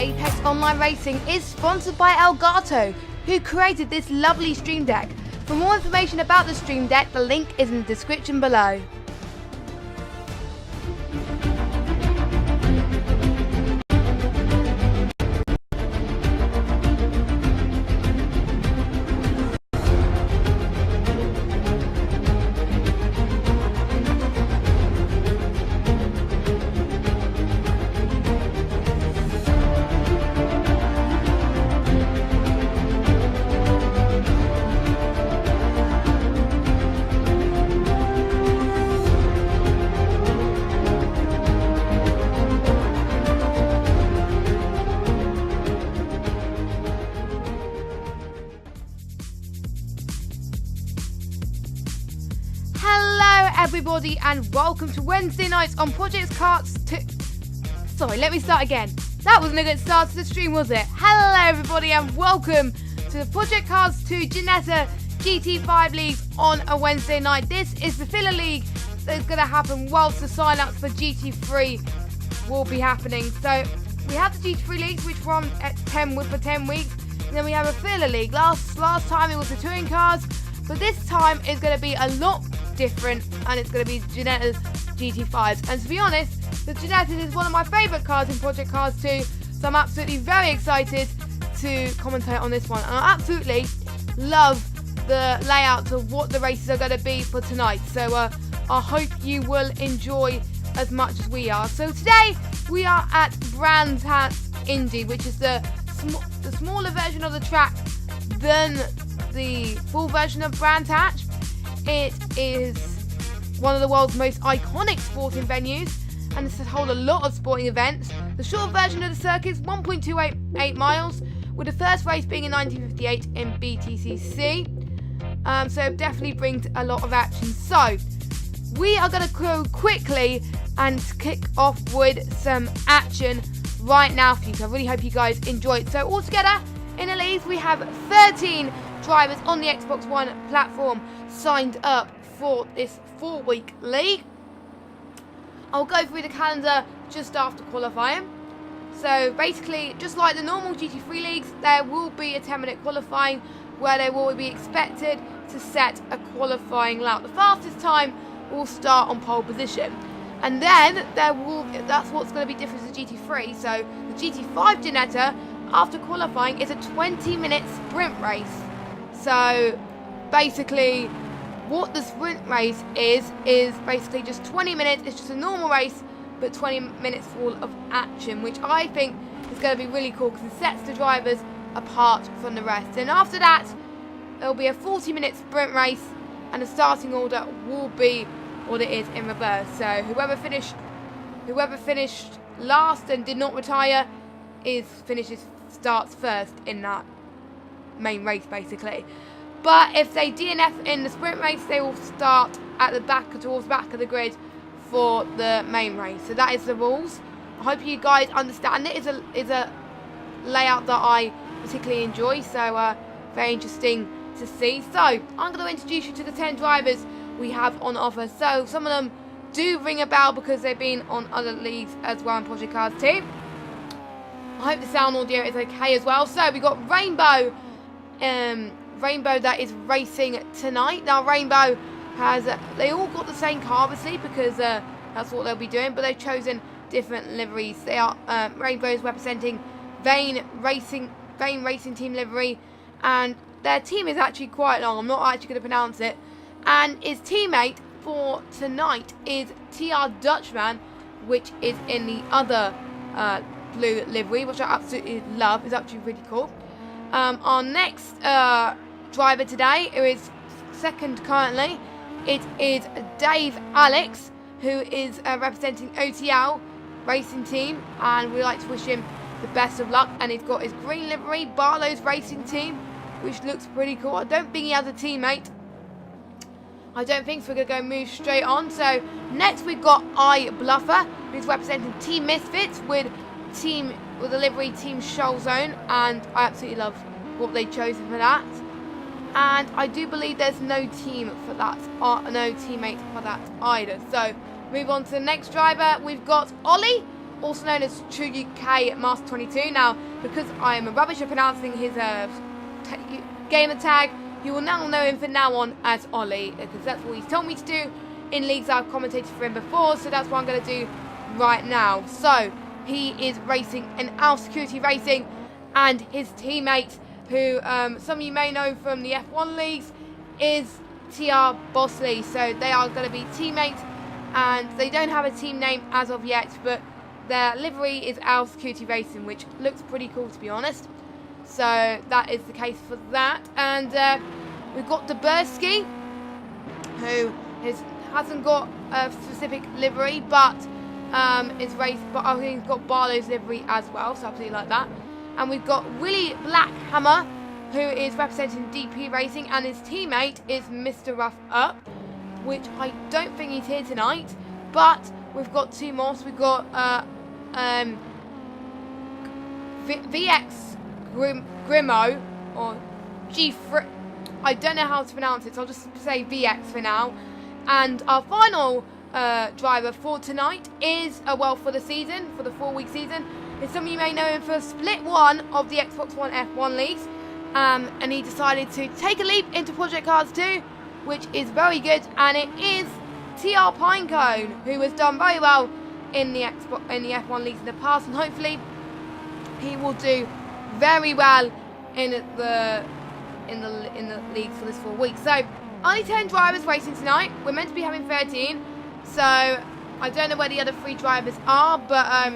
Apex Online Racing is sponsored by Elgato, who created this lovely Stream Deck. For more information about the Stream Deck, the link is in the description below. Hello everybody and welcome to Wednesday nights on Project Cars 2. Sorry, let me start again. That wasn't a good start to the stream, was it? Hello everybody and welcome to the Project Cars 2 Ginetta GT5 leagues on a Wednesday night. This is the filler league that is going to happen whilst the sign-ups for GT3 will be happening. So we have the GT3 leagues which run at 10 for 10 weeks, and then we have a filler league. Last time it was the touring cars, but this time it's going to be a lot different, and it's going to be Ginetta's GT5s. And to be honest, the Ginetta is one of my favourite cars in Project Cars 2, so I'm absolutely very excited to commentate on this one. And I absolutely love the layouts of what the races are going to be for tonight, so I hope you will enjoy as much as we are. So today we are at Brands Hatch Indy, which is the smaller version of the track than the full version of Brands Hatch. It is one of the world's most iconic sporting venues, and this holds a lot of sporting events. The short version of the circuit is 1.28 miles, with the first race being in 1958 in BTCC. So it definitely brings a lot of action. So we are going to go quickly and kick off with some action right now for you. So I really hope you guys enjoy it. So altogether in the leagues we have 13 drivers on the Xbox One platform signed up for this 4-week league. I'll go through the calendar just after qualifying. So basically, just like the normal GT3 leagues, there will be a 10-minute qualifying where they will be expected to set a qualifying lap. The fastest time will start on pole position, and then that's what's going to be different to GT3. So the GT5 Ginetta, after qualifying, is a 20-minute sprint race. So basically what the sprint race is basically just 20 minutes. It's just a normal race, but 20 minutes full of action, which I think is going to be really cool because it sets the drivers apart from the rest. And after that, there'll be a 40-minute sprint race, and the starting order will be what it is in reverse. So whoever finished last and did not retire starts first in that main race basically. But if they DNF in the sprint race, they will start at the back, towards the back of the grid for the main race. So that is the rules. I hope you guys understand it. It's a layout that I particularly enjoy, so very interesting to see. So I'm going to introduce you to the 10 drivers we have on offer. So some of them do ring a bell because they've been on other leagues as well in Project Cars 2. I hope the sound audio is okay as well. So we've got Rainbow that is racing tonight. Now Rainbow they all got the same car obviously because that's what they'll be doing, but they've chosen different liveries. They are Rainbow's representing Vane Racing Team livery, and their team is actually quite long. I'm not actually going to pronounce it. And his teammate for tonight is TR Dutchman, which is in the other blue livery, which I absolutely love. It's actually really cool. Our next driver today, who is second currently, it is Dave Alex, who is representing OTL Racing Team, and we like to wish him the best of luck. And he's got his green livery, Barlow's Racing Team, which looks pretty cool. I don't think he has a teammate. I don't think so. We're going to move straight on. So next we've got Bluffer, who's representing Team Misfits with the livery Team Shoal Zone, and I absolutely love what they've chosen for that. And I do believe there's no team for that, no teammate for that either. So move on to the next driver. We've got Ollie also known as True UK Master 22. Now, because I am a rubbish at pronouncing his gamer tag, you will now know him from now on as Ollie, because that's what he's told me to do in leagues I've commentated for him before, so that's what I'm going to do right now. So, he is racing in Al Security Racing, and his teammate, who some of you may know from the F1 leagues, is TR Bosley. So they are going to be teammates, and they don't have a team name as of yet, but their livery is Al Security Racing, which looks pretty cool, to be honest. So that is the case for that. And we've got Dabursky, who hasn't got a specific livery, but is raced. But I think he's got Barlow's livery as well, so absolutely like that. And we've got Willie Blackhammer, who is representing DP Racing, and his teammate is Mr. Rough Up, which I don't think he's here tonight. But we've got two more. So we've got VX Grimo, or I don't know how to pronounce it, so I'll just say VX for now. And our final driver for tonight is, for the season, for the 4-week season, is some of you may know him for Split 1 of the Xbox One F1 leagues. And he decided to take a leap into Project Cars 2, which is very good, and it is TR Pinecone, who has done very well in the F1 leagues in the past, and hopefully he will do very well in the leagues for this 4 weeks. So only 10 drivers racing tonight. We're meant to be having 13, so I don't know where the other 3 drivers are, but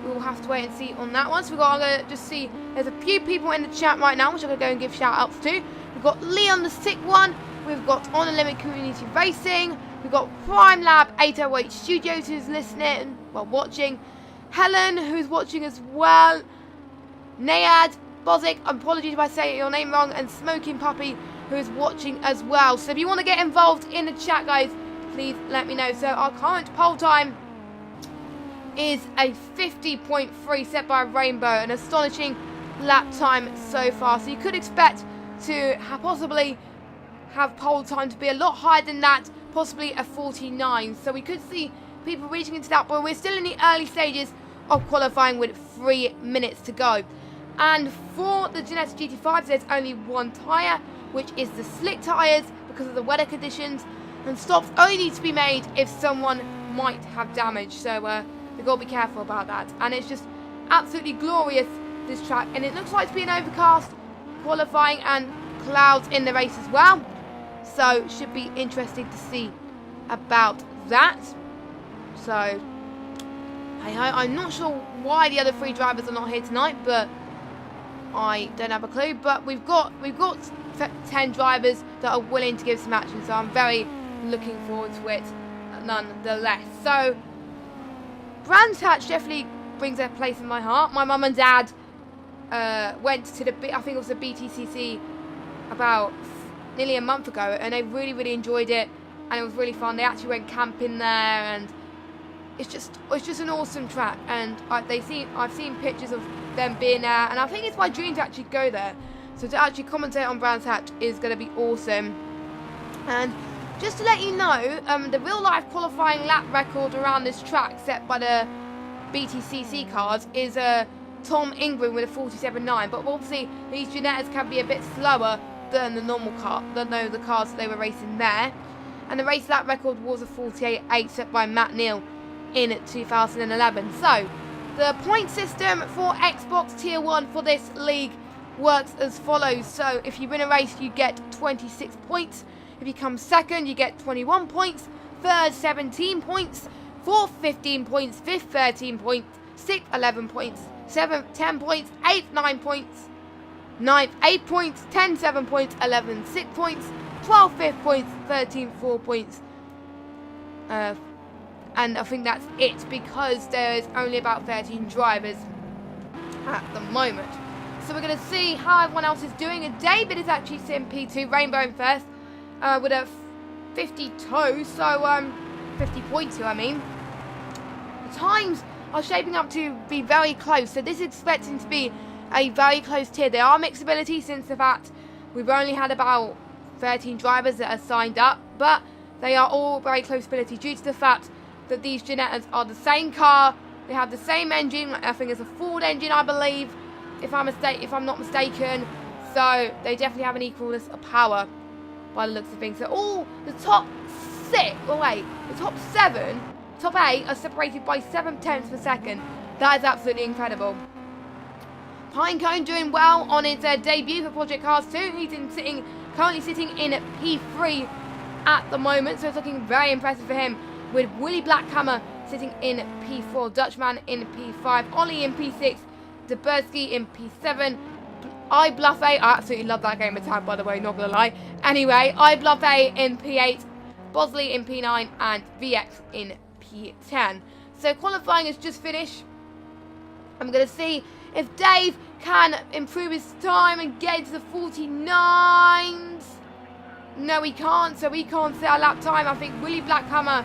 we will have to wait and see on that one. So I'm going to just see, there's a few people in the chat right now, which I'm going to go and give shout outs to. We've got Leon the Sick One, we've got On a Limit Community Racing, we've got Prime Lab 808 Studios, who's listening, watching, Helen, who's watching as well, Nayad, Bozic, apologies if I say your name wrong, and Smoking Puppy, who is watching as well. So if you want to get involved in the chat, guys, please let me know. So our current poll time is a 50.3 set by Rainbow, an astonishing lap time so far. So you could expect to possibly have poll time to be a lot higher than that, possibly a 49. So we could see people reaching into that, but we're still in the early stages of qualifying with 3 minutes to go. And for the Ginetta GT5, there's only one tyre, which is the slick tyres because of the weather conditions, and stops only need to be made if someone might have damage. So we've got to be careful about that. And it's just absolutely glorious, this track, and it looks like to be an overcast qualifying and clouds in the race as well, so it should be interesting to see about that. So I'm not sure why the other 3 drivers are not here tonight, but I don't have a clue. But we've got 10 drivers that are willing to give some action, so I'm very looking forward to it nonetheless. So Brands Hatch definitely brings a place in my heart. My mum and dad went to I think it was the BTCC about nearly a month ago, and they really enjoyed it, and it was really fun. They actually went camping there, and it's just an awesome track. And I've seen pictures of them being there, and I think it's my dream to actually go there. So to actually commentate on Brands Hatch is going to be awesome. And just to let you know, the real life qualifying lap record around this track set by the BTCC cars is Tom Ingram with a 47.9. But obviously these Ginettas can be a bit slower than the normal car, the cars that they were racing there. And the race lap record was a 48.8 set by Matt Neal in 2011. So the point system for Xbox Tier 1 for this league works as follows. So if you win a race, you get 26 points. If you come second, you get 21 points. Third, 17 points. Fourth, 15 points. Fifth, 13 points. Sixth, 11 points. Seventh, 10 points. Eighth, 9 points. Ninth, 8 points. 10, 7 points. 11, 6 points. 12, 5 points. 13, 4 points. And I think that's it, because there is only about 13 drivers at the moment. So we're going to see how everyone else is doing. And David is actually sitting P2, Rainbow in first, with a 52, so 50.2, I mean. The times are shaping up to be very close, so this is expecting to be a very close tier. They are mixability, since the fact we've only had about 13 drivers that are signed up, but they are all very close ability due to the fact that these Ginettas are the same car They have the same engine. I think it's a Ford engine, I believe, if I'm not mistaken. So they definitely have an equalness of power by the looks of things. So all the top top 8 are separated by 7/10 per second. That is absolutely incredible. Pinecone doing well on his debut for Project Cars 2. He's currently sitting in P3 at the moment, so it's looking very impressive for him, with Willie Blackhammer sitting in P4, Dutchman in P5, Ollie in P6, Dabursky in P7, iBluff A, I absolutely love that game of tag, by the way, not gonna lie. Anyway, iBluff A in P8, Bosley in P9, and VX in P10. So qualifying is just finished. I'm going to see if Dave can improve his time and get into the 49s. No, he can't, so we can't see our lap time. I think Willie Blackhammer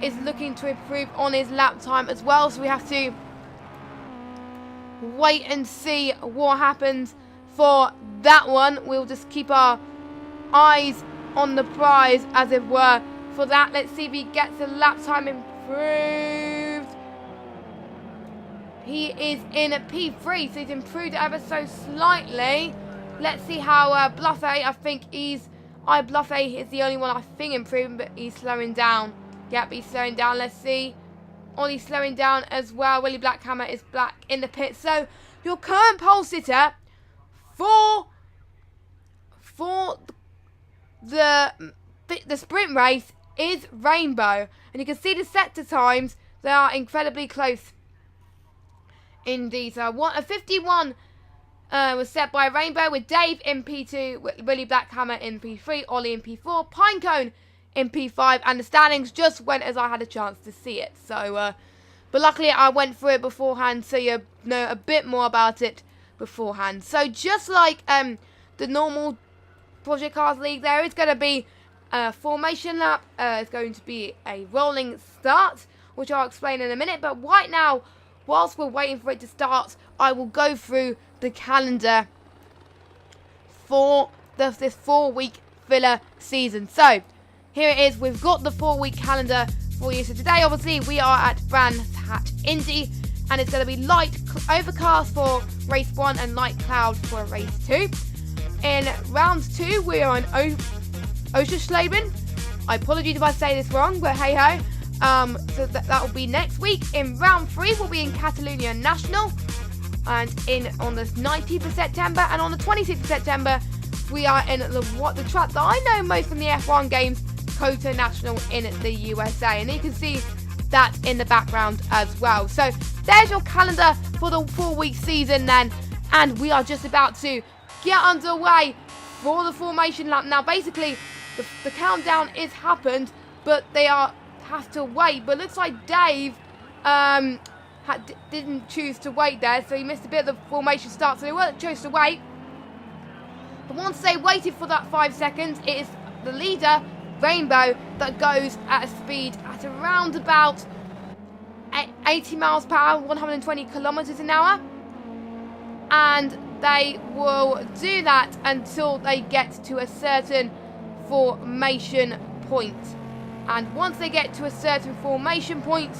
is looking to improve on his lap time as well, so we have to wait and see what happens for that one. We'll just keep our eyes on the prize, as it were, for that. Let's see if he gets the lap time improved. He is in P3, so he's improved ever so slightly. Let's see how Bluff A, Bluff A is the only one I think improving, but he's slowing down. Yep, he's slowing down. Let's see. Ollie's slowing down as well. Willie Blackhammer is back in the pit. So your current pole sitter for the sprint race is Rainbow, and you can see the sector times. They are incredibly close indeed. So a 51 was set by Rainbow, with Dave in P2, Willie Blackhammer in P3, Ollie in P4, Pinecone in P5, and the standings just went as I had a chance to see it. So, but luckily I went through it beforehand, so you know a bit more about it beforehand. So just like the normal Project Cars League, there is going to be a formation lap. It's going to be a rolling start, which I'll explain in a minute. But right now, whilst we're waiting for it to start, I will go through the calendar for this 4-week filler season. So here it is. We've got the 4-week calendar for you. So today, obviously, we are at Brands Hatch Indy, and it's going to be light overcast for race 1 and light cloud for race 2. In round 2, we are on Oschersleben. I apologize if I say this wrong, but hey ho. So that will be next week. In round 3, we'll be in Catalonia National, and on the 19th of September, and on the 26th of September, we are in the track that I know most from the F1 games, Coto National in the USA, and you can see that in the background as well. So there's your calendar for the 4-week season then, and we are just about to get underway for the formation lap. Now basically the countdown is happened, but they have to wait, but looks like Dave didn't choose to wait there, so he missed a bit of the formation start, so they weren't chose to wait. But once they waited for that 5 seconds, it is the leader, Rainbow, that goes at a speed at around about 80 miles per hour, 120 kilometers an hour, and they will do that until they get to a certain formation point. And once they get to a certain formation point,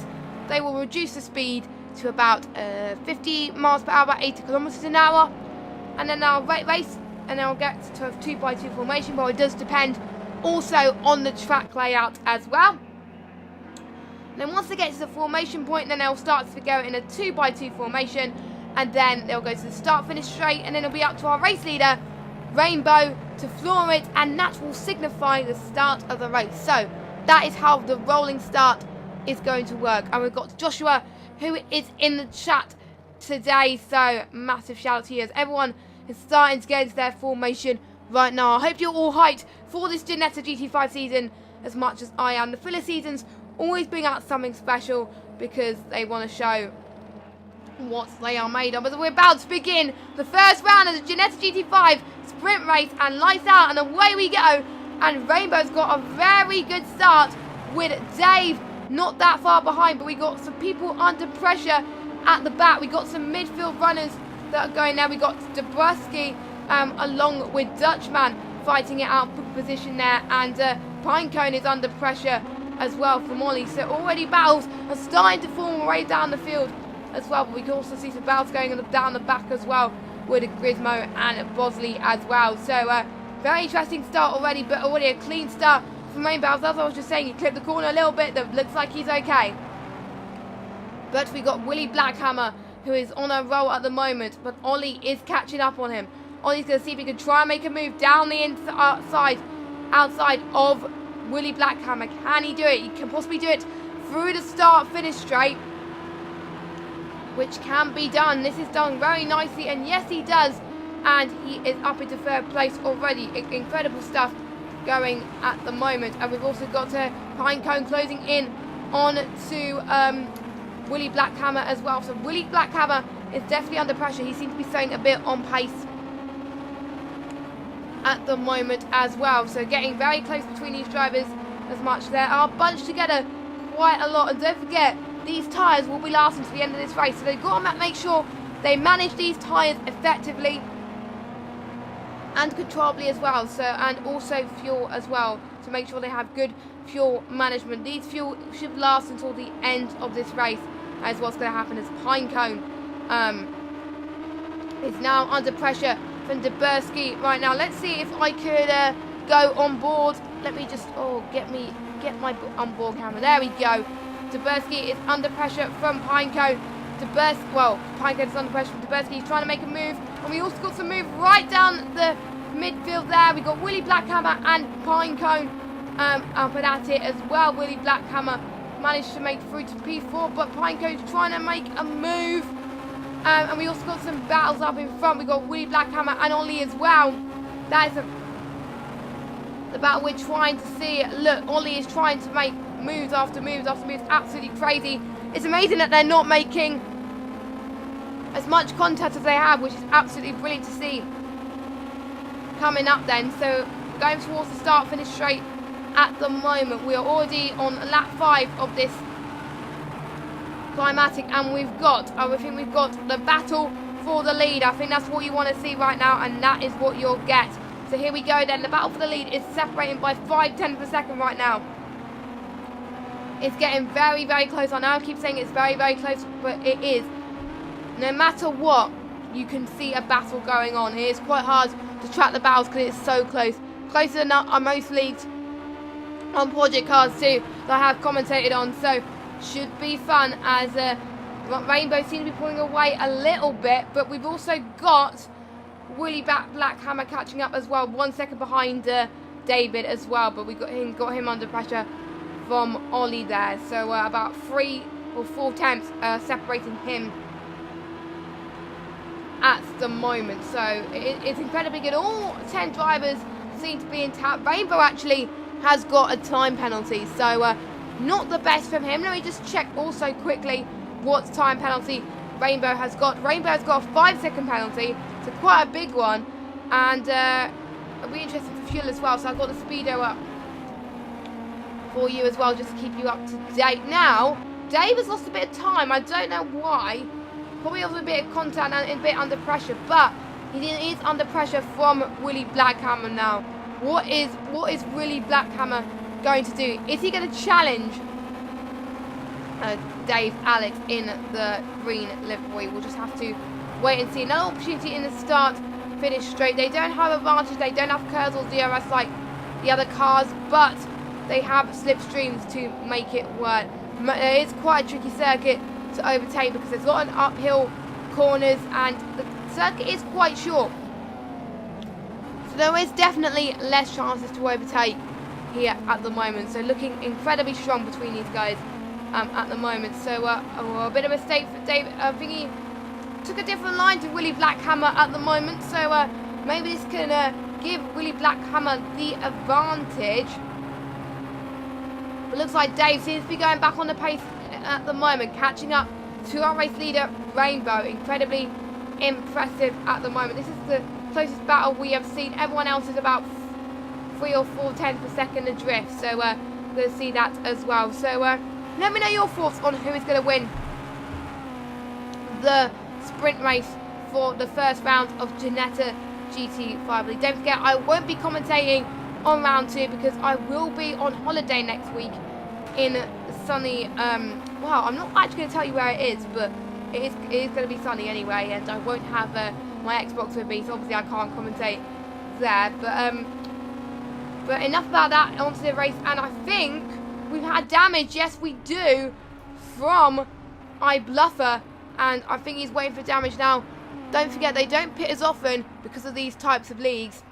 they will reduce the speed to about 50 miles per hour, about 80 kilometers an hour, and then they'll race and they'll get to a 2x2 formation, but it does depend also on the track layout as well. And then once they get to the formation point, then they'll start to go in a 2x2 formation, and then they'll go to the start-finish straight, and then it'll be up to our race leader, Rainbow, to floor it, and that will signify the start of the race. So that is how the rolling start is going to work. And we've got Joshua, who is in the chat today, so massive shout out to you, as everyone is starting to get into their formation right now. I hope you're all hyped for this Ginetta GT5 season as much as I am. The filler seasons always bring out something special because they want to show what they are made of. But we're about to begin the first round of the Ginetta GT5 sprint race, and lights out, and away we go. And Rainbow's got a very good start, with Dave not that far behind, but we got some people under pressure at the back. We got some midfield runners that are going there. We got Dabrowski along with Dutchman fighting it out for position there, and Pinecone is under pressure as well from Ollie. So already battles are starting to form right down the field as well. But we can also see some battles going down the back as well with Grismo and Bosley as well. So very interesting start already, but already a clean start from Rainbow. As I was just saying, he clipped the corner a little bit. That looks like he's okay. But we got Willie Blackhammer, who is on a roll at the moment, but Ollie is catching up on him. Ollie's going to see if he can try and make a move down the outside of Willie Blackhammer. Can he do it? He can possibly do it through the start-finish straight, which can be done. This is done very nicely, and yes, he does. And he is up into third place already. Incredible stuff going at the moment. And we've also got Pinecone closing in on to Willie Blackhammer as well. So Willie Blackhammer is definitely under pressure. He seems to be staying a bit on pace at the moment as well. So getting very close between these drivers as much. They are bunched together quite a lot. And don't forget, these tyres will be lasting to the end of this race. So they've got to make sure they manage these tyres effectively and controllably as well. So, and also fuel as well, to make sure they have good fuel management. These fuel should last until the end of this race. That is what's going to happen, as Pinecone is now under pressure from Dubersky right now. Let's see if I could go on board. Let me just get my onboard camera. There we go. Dubersky is under pressure from Pinecone. Pinecone is under pressure from Dubersky. He's trying to make a move, and we also got some move right down the midfield there. We got Willie Blackhammer and Pinecone up and at it as well. Willie Blackhammer managed to make through to P4, but Pinecone's trying to make a move. And we also got some battles up in front. We got Willie Blackhammer and Ollie as well. That is the battle we're trying to see. Look, Ollie is trying to make moves after moves after moves. Absolutely crazy. It's amazing that they're not making as much contact as they have, which is absolutely brilliant to see coming up then. So going towards the start finish straight at the moment. We are already on lap 5 of this climatic, and I think we've got the battle for the lead. I think that's what you want to see right now, and that is what you'll get. So here we go then. The battle for the lead is separating by 5/10 per second right now. It's getting very, very close. I know I keep saying it's very, very close, but it is. No matter what, you can see a battle going on. It is quite hard to track the battles because it's so close. Closer than most leads on Project Cars too that I have commentated on. So should be fun, as Rainbow seems to be pulling away a little bit, but we've also got Willie Blackhammer catching up as well, 1 second behind David as well, but we got him under pressure from Ollie there. So about 3 or 4 tenths separating him at the moment. So it's incredibly good. All 10 drivers seem to be intact. Rainbow actually has got a time penalty, so not the best from him. Let me just check also quickly what time penalty Rainbow has got. Rainbow has got a 5-second penalty, so quite a big one, and it'll be interesting for fuel as well. So I've got the speedo up for you as well, just to keep you up to date. Now, Dave has lost a bit of time. I don't know why. Probably also a bit of contact and a bit under pressure, but he is under pressure from Willie Blackhammer now. What is Willie Blackhammer going to do? Is he going to challenge Dave Alex in the green livery? We'll just have to wait and see. Another opportunity in the start finish straight. They don't have advantage. They don't have curls or DRS like the other cars, but they have slipstreams to make it work. It is quite a tricky circuit to overtake because there's a lot of uphill corners and the circuit is quite short. So there is definitely less chances to overtake here at the moment. So looking incredibly strong between these guys at the moment. So a bit of a mistake for David. I think he took a different line to Willie Blackhammer at the moment. So maybe this can give Willie Blackhammer the advantage. But looks like Dave seems to be going back on the pace at the moment, catching up to our race leader Rainbow. Incredibly impressive at the moment. This is the closest battle we have seen. Everyone else is about 3 or 4 tenths per second adrift, so we're going to see that as well. So let me know your thoughts on who is going to win the sprint race for the first round of Ginetta GT5. Don't forget, I won't be commentating on round 2 because I will be on holiday next week in sunny, well, I'm not actually going to tell you where it is, but it is going to be sunny anyway, and I won't have my Xbox with me, so obviously I can't commentate there, but enough about that, onto the race, and I think we've had damage, yes we do, from iBluffer, and I think he's waiting for damage now. Don't forget, they don't pit as often because of these types of leagues,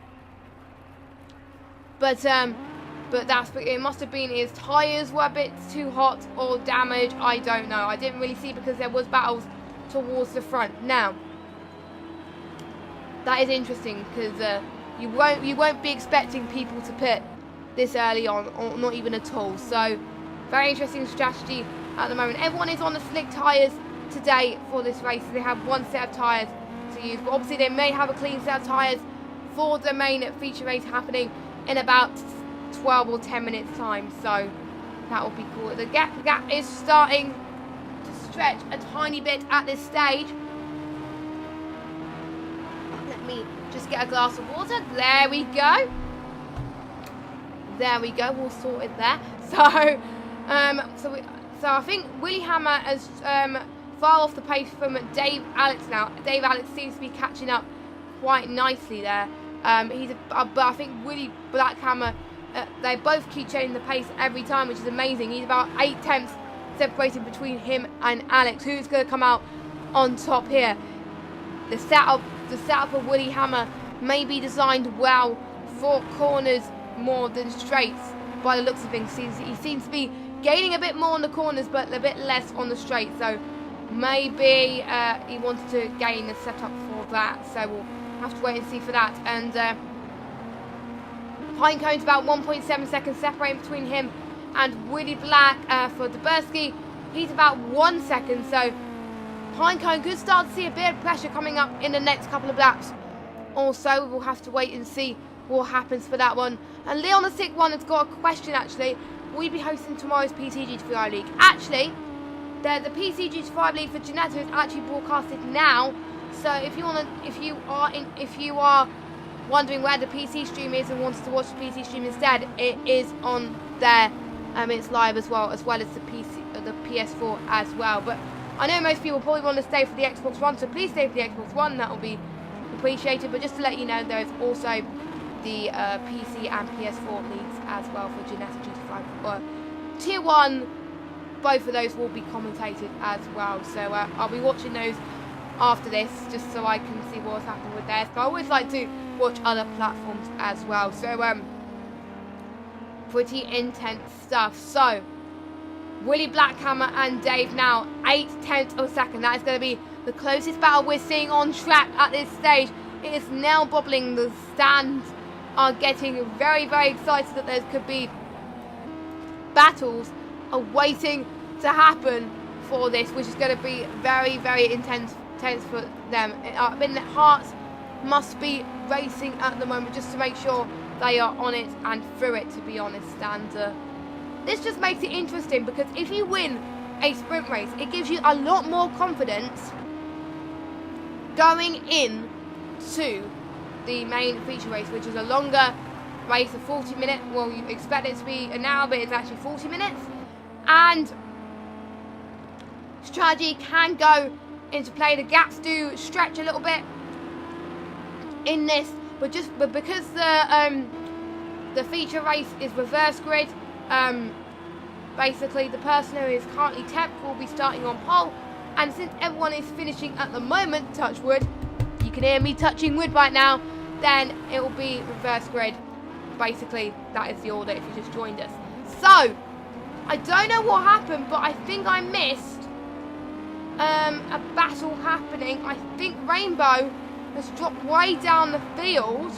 but it must have been his tyres were a bit too hot or damage, I don't know. I didn't really see because there was battles towards the front. Now, that is interesting because you won't be expecting people to pit this early on, or not even at all. So, very interesting strategy at the moment. Everyone is on the slick tyres today for this race. They have one set of tyres to use, but obviously they may have a clean set of tyres for the main feature race happening in about 12 or 10 minutes time, so that will be cool. The gap is starting to stretch a tiny bit at this stage. Let me just get a glass of water. There we go. There we go. We'll sort it there. So I think Willie Hammer has far off the pace from Dave Alex now. Dave Alex seems to be catching up quite nicely there. But I think Willie Blackhammer, they both keep changing the pace every time, which is amazing. He's about 8 tenths separating between him and Alex. Who's going to come out on top here? The setup for Willie Hammer may be designed well for corners more than straights by the looks of things. He seems to be gaining a bit more on the corners but a bit less on the straight, so maybe he wanted to gain the setup for that, so we'll have to wait and see for that. And Pinecone's about 1.7 seconds separating between him and Willie Black for Duberski. He's about 1 second, so Pinecone could start to see a bit of pressure coming up in the next couple of laps. Also, we'll have to wait and see what happens for that one. And Leon the Sick One has got a question actually. Will you be hosting tomorrow's PC GT5 League? Actually, the PC GT5 League for Ginetta is actually broadcasted now. So if you are wondering where the PC stream is and wanted to watch the PC stream instead, it is on there. It's live as well as the PS4 as well. But I know most people probably want to stay for the Xbox One, so please stay for the Xbox One. That will be appreciated. But just to let you know, there is also the PC and PS4 leagues as well for Ginetta GT5. Tier 1, both of those will be commentated as well. So I'll be watching those after this, just so I can see what's happening with theirs. But I always like to watch other platforms as well. So pretty intense stuff. So Willie Blackhammer and Dave now 0.8 of a second. That is going to be the closest battle we're seeing on track at this stage. It is now bubbling. The stands are getting very, very excited that there could be battles awaiting to happen for this, which is going to be very, very intense for them. I mean, their hearts must be racing at the moment just to make sure they are on it and through it, to be honest. And this just makes it interesting, because if you win a sprint race, it gives you a lot more confidence going in to the main feature race, which is a longer race, a 40-minute. Well, you expect it to be an hour, but it's actually 40 minutes. And strategy can go into play. The gaps do stretch a little bit in this, but because the feature race is reverse grid, basically the person who is currently 10th will be starting on pole, and since everyone is finishing at the moment, touch wood, you can hear me touching wood right now, then it will be reverse grid. Basically, that is the order if you just joined us. So I don't know what happened, but I think I missed a battle happening. I think Rainbow has dropped way down the field.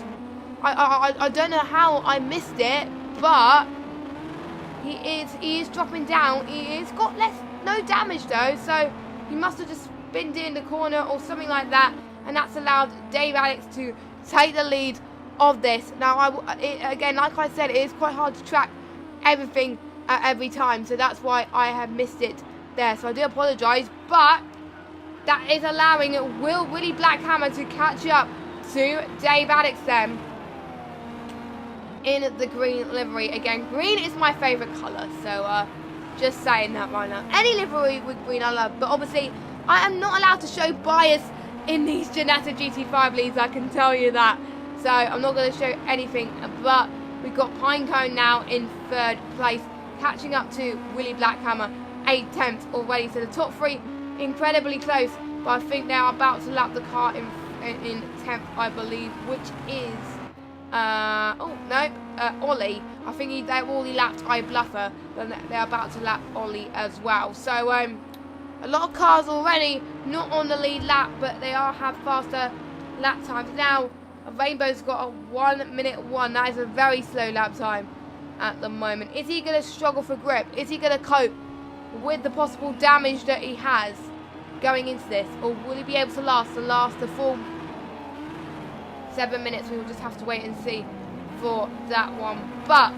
I don't know how I missed it, but he is dropping down. He's got no damage though, so he must have just spinned in the corner or something like that, and that's allowed Dave Alex to take the lead of this. Now, again, like I said, it is quite hard to track everything every time, so that's why I have missed it there. So I do apologise, but that is allowing Willie Blackhammer to catch up to Dave Alex then in the green livery. Again, green is my favourite colour, so Just saying that right now. Any livery with green I love, but obviously I am not allowed to show bias in these Ginetta GT5 leads, I can tell you that. So I'm not going to show anything, but we've got Pinecone now in 3rd place, catching up to Willie Blackhammer, 8 tenths already. So the top 3 incredibly close, but I think they are about to lap the car in 10th, I believe, which is Ollie. I think they've already lapped iBluffer, but they're about to lap Ollie as well. So a lot of cars already not on the lead lap, but they have faster lap times. Now, Rainbow's got a 1:01. That is a very slow lap time at the moment. Is he going to struggle for grip? Is he going to cope with the possible damage that he has going into this? Or will he be able to last the full 7 minutes? We will just have to wait and see for that one. But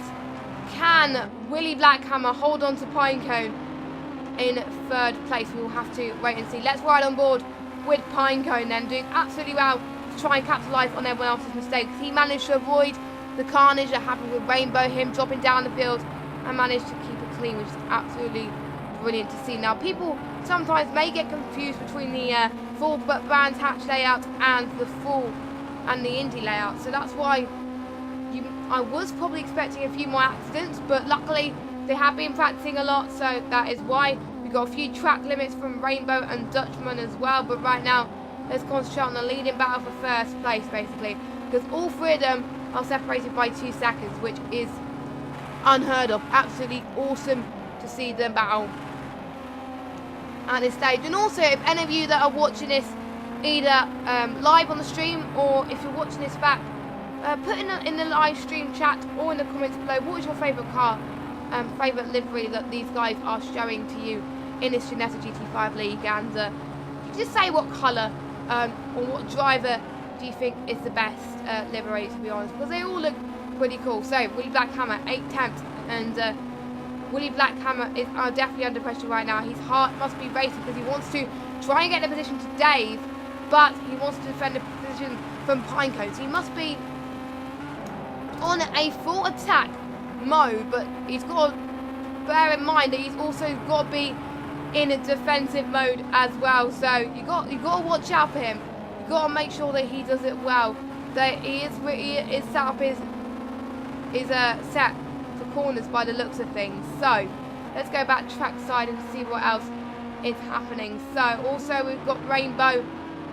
can Willie Blackhammer hold on to Pinecone in 3rd place? We will have to wait and see. Let's ride on board with Pinecone then, doing absolutely well to try and capitalise on everyone else's mistakes. He managed to avoid the carnage that happened with Rainbow, him dropping down the field, and managed to keep it clean, which is absolutely brilliant to see. Now, people sometimes may get confused between the full Brands Hatch layout and the full and the Indy layout, so that's why I was probably expecting a few more accidents, but luckily they have been practicing a lot, so that is why. We've got a few track limits from Rainbow and Dutchman as well, but right now let's concentrate on the leading battle for 1st place, basically, because all 3 of them are separated by 2 seconds, which is unheard of. Absolutely awesome to see them battle at this stage. And also, if any of you that are watching this either live on the stream, or if you're watching this back, put in the live stream chat or in the comments below, what is your favourite car, favourite livery that these guys are showing to you in this Ginetta GT5 league, and just say what colour or what driver do you think is the best livery, to be honest, because they all look pretty cool. So Willie Blackhammer, 8 tenths, and Willie Blackhammer is definitely under pressure right now. His heart must be racing because he wants to try and get the position to Dave, but he wants to defend the position from Pinecone. So he must be on a full attack mode, but he's got to bear in mind that he's also got to be in a defensive mode as well. So you got to watch out for him. You got to make sure that he does it well. That he is set up his set for corners by the looks of things. So let's go back track side and see what else is happening. So also we've got Rainbow,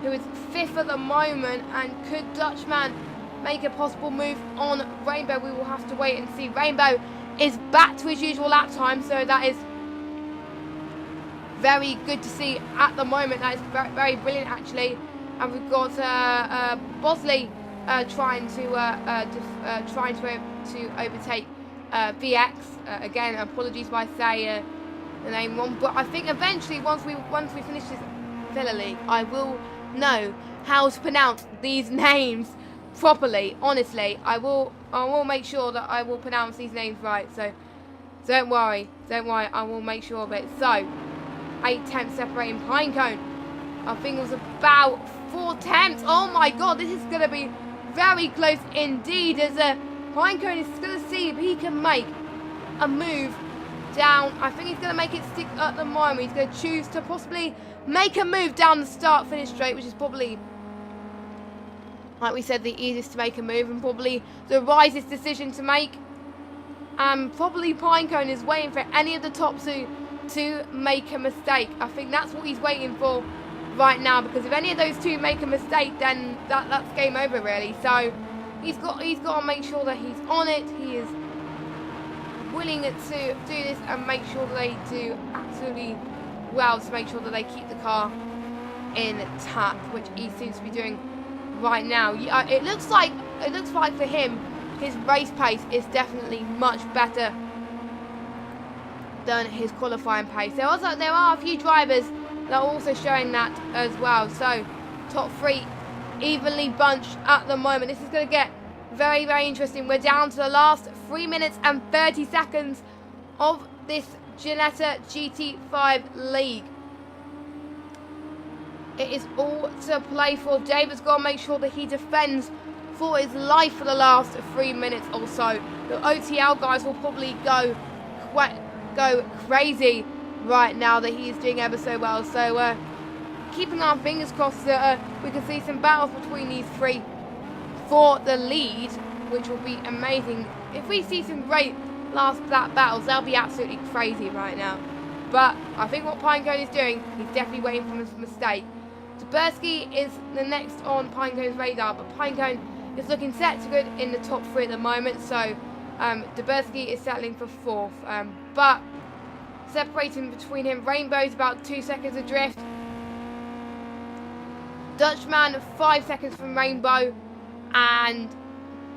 who is 5th at the moment, and could Dutchman make a possible move on Rainbow? We will have to wait and see. Rainbow is back to his usual lap time, so that is very good to see at the moment. That is very brilliant, actually. And we've got Bosley trying to overtake VX. Again, apologies if I say the name wrong, but I think eventually once we finish this filler league, I will know how to pronounce these names properly. Honestly, I will make sure that I will pronounce these names right. So don't worry, I will make sure of it. So 8 tenths separating Pinecone. I think it was about 4 tenths. Oh my god, this is going to be very close indeed, as Pinecone is going to see if he can make a move down. I think he's going to make it stick at the moment. He's going to choose to possibly make a move down the start-finish straight, which is probably, like we said, the easiest to make a move and probably the wisest decision to make. Probably Pinecone is waiting for any of the top two to make a mistake. I think that's what he's waiting for right now, because if any of those two make a mistake, then that's game over, really. So he's got to make sure that he's on it. He is willing to do this and make sure that they do absolutely well to make sure that they keep the car intact, which he seems to be doing right now. It looks like for him, his race pace is definitely much better than his qualifying pace. There are a few drivers that are also showing that as well. So top 3 evenly bunched at the moment. This is going to get very, very interesting. We're down to the last 3 minutes and 30 seconds of this Ginetta GT5 league. It is all to play for. David's got to make sure that he defends for his life for the last 3 minutes or so. The OTL guys will probably go go crazy right now that he is doing ever so well. So keeping our fingers crossed that we can see some battles between these three for the lead, which will be amazing. If we see some great last lap battles, they'll be absolutely crazy right now. But I think what Pinecone is doing, he's definitely waiting for his mistake. Dubersky is the next on Pinecone's radar, but Pinecone is looking set to good in the top 3 at the moment. So Dubersky is settling for 4th. But separating between him, Rainbow's about 2 seconds adrift. Dutchman 5 seconds from Rainbow, and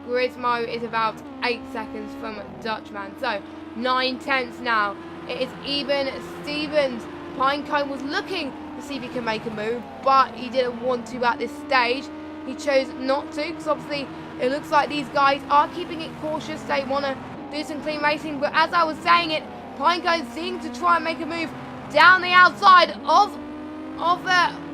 Grismo is about 8 seconds from Dutchman. So 9/10 now. It is even Stevens. Pinecone was looking to see if he can make a move, but he didn't want to at this stage. He chose not to, because obviously it looks like these guys are keeping it cautious. They want to do some clean racing, but as I was saying it, Pinecone seemed to try and make a move down the outside of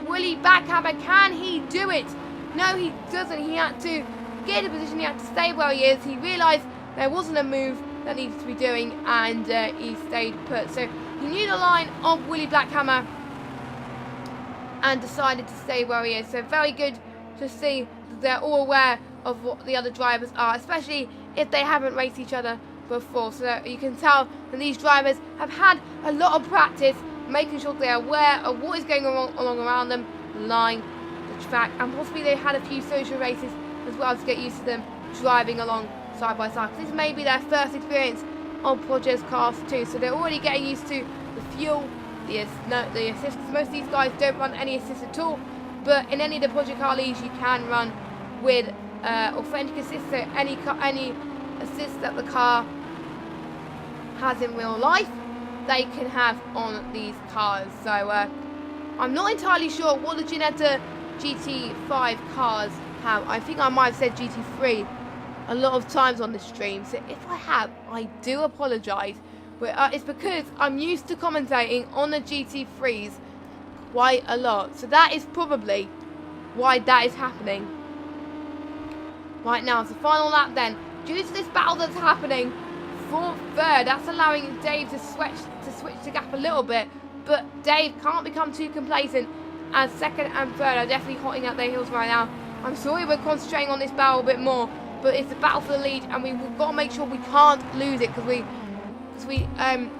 Willie Backhammer. Can he do it? No, he doesn't. He had to get in a position. He had to stay where he is. He realised there wasn't a move that needed to be doing, and he stayed put. So he knew the line of Willie Blackhammer and decided to stay where he is. So very good to see that they're all aware of what the other drivers are, especially if they haven't raced each other before. So that you can tell that these drivers have had a lot of practice making sure they're aware of what is going on along around them, line the track, and possibly they had a few social races as well to get used to them driving along side by side. This may be their first experience on Projects Cars 2, so they're already getting used to the fuel, the assist. Most of these guys don't run any assist at all, but in any of the Project Car leagues you can run with authentic assist, so any assist that the car has in real life, they can have on these cars. So I'm not entirely sure what the Ginetta GT5 cars have. I think I might have said GT3 a lot of times on the stream, so if I have, I do apologise, but it's because I'm used to commentating on the GT3s quite a lot, so that is probably why that is happening right now. It's the final lap then. Due to this battle that's happening for 3rd, that's allowing Dave to switch the gap a little bit, but Dave can't become too complacent, as 2nd and 3rd are definitely hotting up their heels right now. I'm sorry we're concentrating on this battle a bit more, but it's a battle for the lead, and we've got to make sure we can't lose it, because we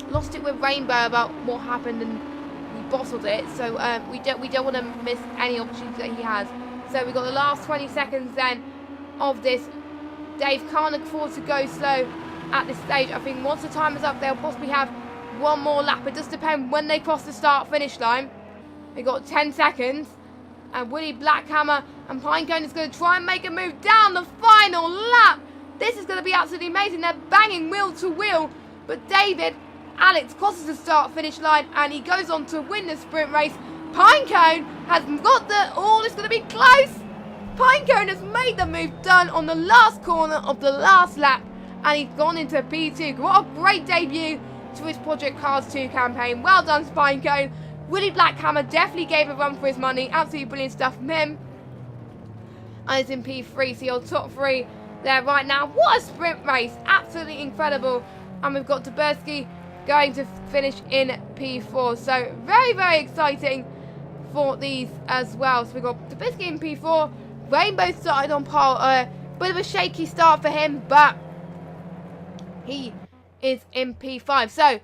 lost it with Rainbow about what happened and we bottled it. So we don't want to miss any opportunity that he has. So we've got the last 20 seconds then of this. Dave can't afford to go slow at this stage. I think once the time is up, they'll possibly have one more lap. It does depend when they cross the start-finish line. We've got 10 seconds. And Willie Blackhammer and Pinecone is going to try and make a move down the final lap. This is going to be absolutely amazing. They're banging wheel to wheel. But Alex crosses the start-finish line and he goes on to win the sprint race. Pinecone has got it's going to be close. Pinecone has made the move done on the last corner of the last lap, and he's gone into P2. What a great debut to his Project Cars 2 campaign. Well done, Pinecone. Willie Blackhammer definitely gave a run for his money. Absolutely brilliant stuff from him. And it's in P3, so your top 3 there right now. What a sprint race. Absolutely incredible. And we've got Dubersky going to finish in P4. So very, very exciting for these as well. So we've got Dubersky in P4. Rainbow started on pole. Bit of a shaky start for him, but he is in P5. So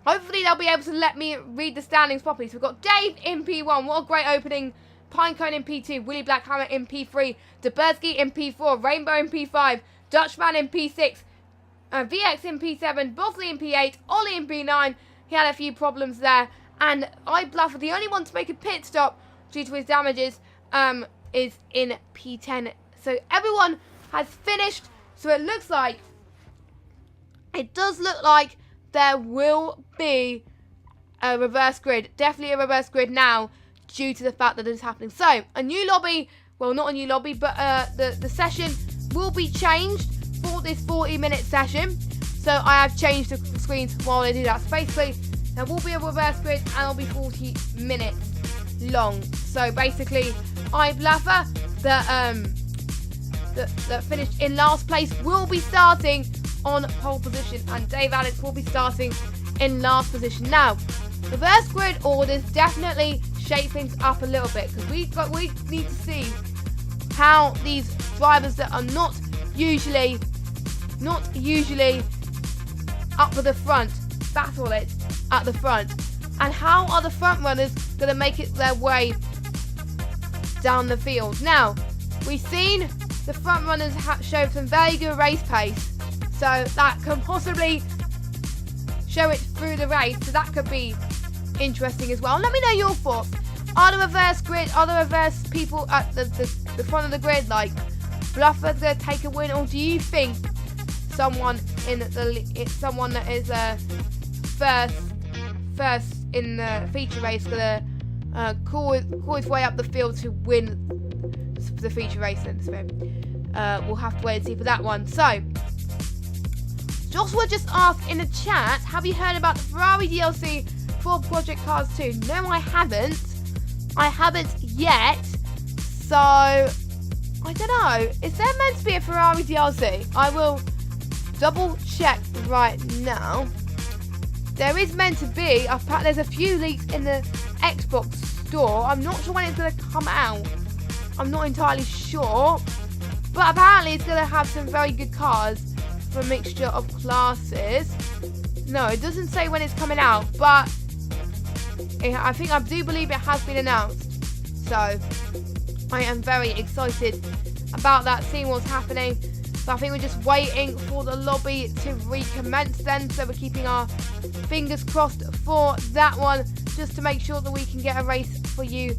hopefully they'll be able to let me read the standings properly. So we've got Dave in P1. What a great opening. Pinecone in P2. Willie Blackhammer in P3. Dubersky in P4. Rainbow in P5. Dutchman in P6. VX in P7. Bosley in P8. Ollie in P9. He had a few problems there. And iBluffer, the only one to make a pit stop due to his damages, is in P10. So everyone has finished. So it does look like there will be a reverse grid. Definitely a reverse grid now due to the fact that this is happening. So a new lobby, well, not a new lobby, but the session will be changed for this 40-minute session. So I have changed the screens while I do that. So basically there will be a reverse grid and it'll be 40 minutes long. So basically iBluffer that finished in last place will be starting on pole position, and Dave Alex will be starting in last position. Now, reverse grid orders definitely shake things up a little bit, because we need to see how these drivers that are not usually up at the front battle it at the front, and how are the front runners going to make it their way down the field. Now, we've seen the front runners show some very good race pace, so that can possibly show it through the race, so that could be interesting as well. Let me know your thoughts. Are the reverse people at the front of the grid like Bluffer's going to take a win, or do you think someone that is first in the feature race going to call his way up the field to win the feature race? We'll have to wait and see for that one. So, Joshua just asked in the chat, have you heard about the Ferrari DLC for Project Cars 2? No, I haven't. I haven't yet. So, I don't know. Is there meant to be a Ferrari DLC? I will double check right now. There is meant to be. There's a few leaks in the Xbox store. I'm not sure when it's going to come out. I'm not entirely sure. But apparently it's going to have some very good cars for a mixture of classes. No, it doesn't say when it's coming out, but I do believe it has been announced. So I am very excited about that, seeing what's happening. So I think we're just waiting for the lobby to recommence then. So we're keeping our fingers crossed for that one, just to make sure that we can get a race for you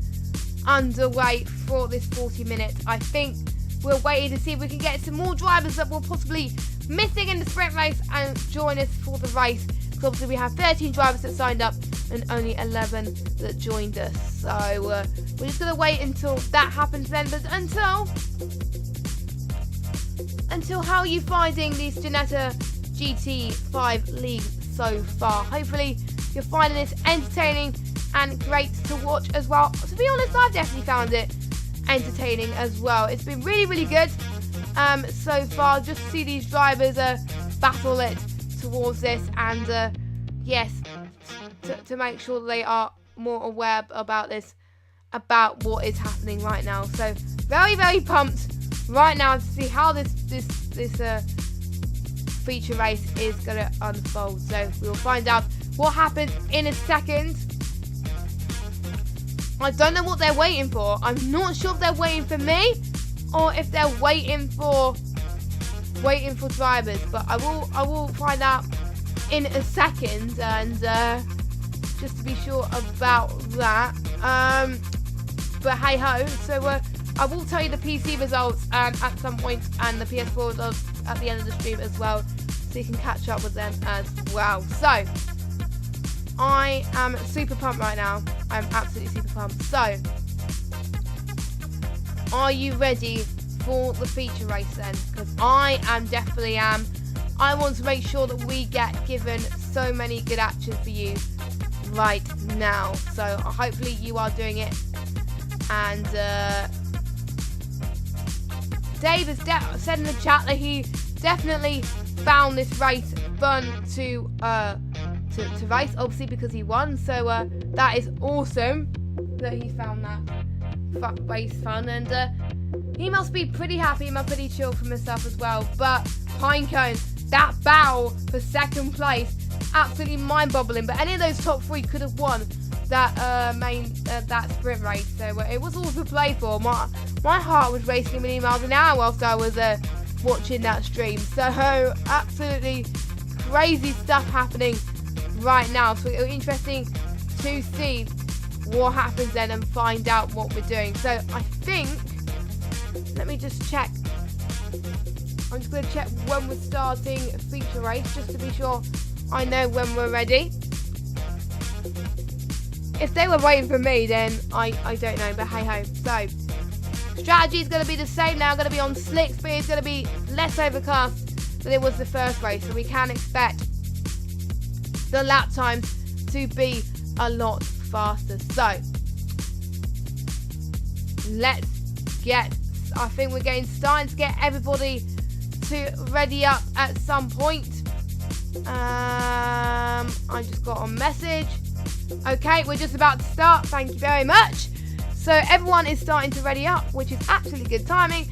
underway for this 40 minutes. I think we're waiting to see if we can get some more drivers that will possibly missing in the sprint race and join us for the race. Because obviously we have 13 drivers that signed up and only 11 that joined us. So we're just going to wait until that happens then. But until how are you finding these Ginetta GT5 leagues so far? Hopefully you're finding this entertaining and great to watch as well. To be honest, I've definitely found it entertaining as well. It's been really, really good so far, just to see these drivers battle it towards this, and yes, to make sure that they are more aware about this, about what is happening right now. So very, very pumped right now to see how this feature race is going to unfold. So we will find out what happens in a second. I don't know what they're waiting for. I'm not sure if they're waiting for me or if they're waiting for drivers, but I will find out in a second, and just to be sure about that. But hey ho, so I will tell you the PC results at some point, and the PS4 results at the end of the stream as well, so you can catch up with them as well. So I am super pumped right now. I'm absolutely super pumped. So, are you ready for the feature race then? Because I definitely am. I want to make sure that we get given so many good actions for you right now. So, hopefully you are doing it. And Dave has said in the chat that he definitely found this race fun to race, obviously because he won. So that is awesome that he found that race fun, and he must be pretty happy and pretty chill for himself as well. But Pinecone, that battle for second place, absolutely mind-boggling. But any of those top three could have won that that sprint race. So it was all to play for. My heart was racing a million miles an hour whilst I was watching that stream. So absolutely crazy stuff happening right now. So it'll be interesting to see what happens then and find out what we're doing. So I think, let me just check. I'm just going to check when we're starting a feature race, just to be sure I know when we're ready. If they were waiting for me, then I don't know, but hey ho. So strategy is going to be the same now. Going to be on slick speed. It's going to be less overcast than it was the first race, so we can expect the lap times to be a lot faster. So let's get, I think we're starting to get everybody to ready up at some point. I just got a message. Okay, we're just about to start. Thank you very much. So everyone is starting to ready up, which is absolutely good timing.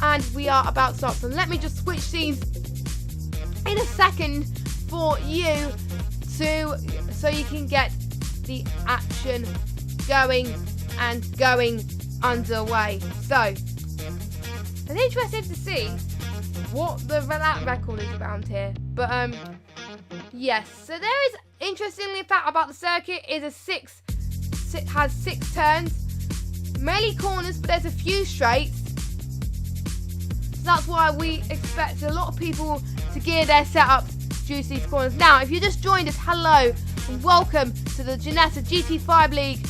And we are about to start. So let me just switch scenes in a second for you so you can get the action going underway. So it's interesting to see what the lap record is around here. But yes, so there is, interestingly, fact about the circuit is has 6 turns, mainly corners, but there's a few straights. So that's why we expect a lot of people to gear their setups due to these corners. Now, if you just joined us, hello and welcome to the Ginetta GT5 League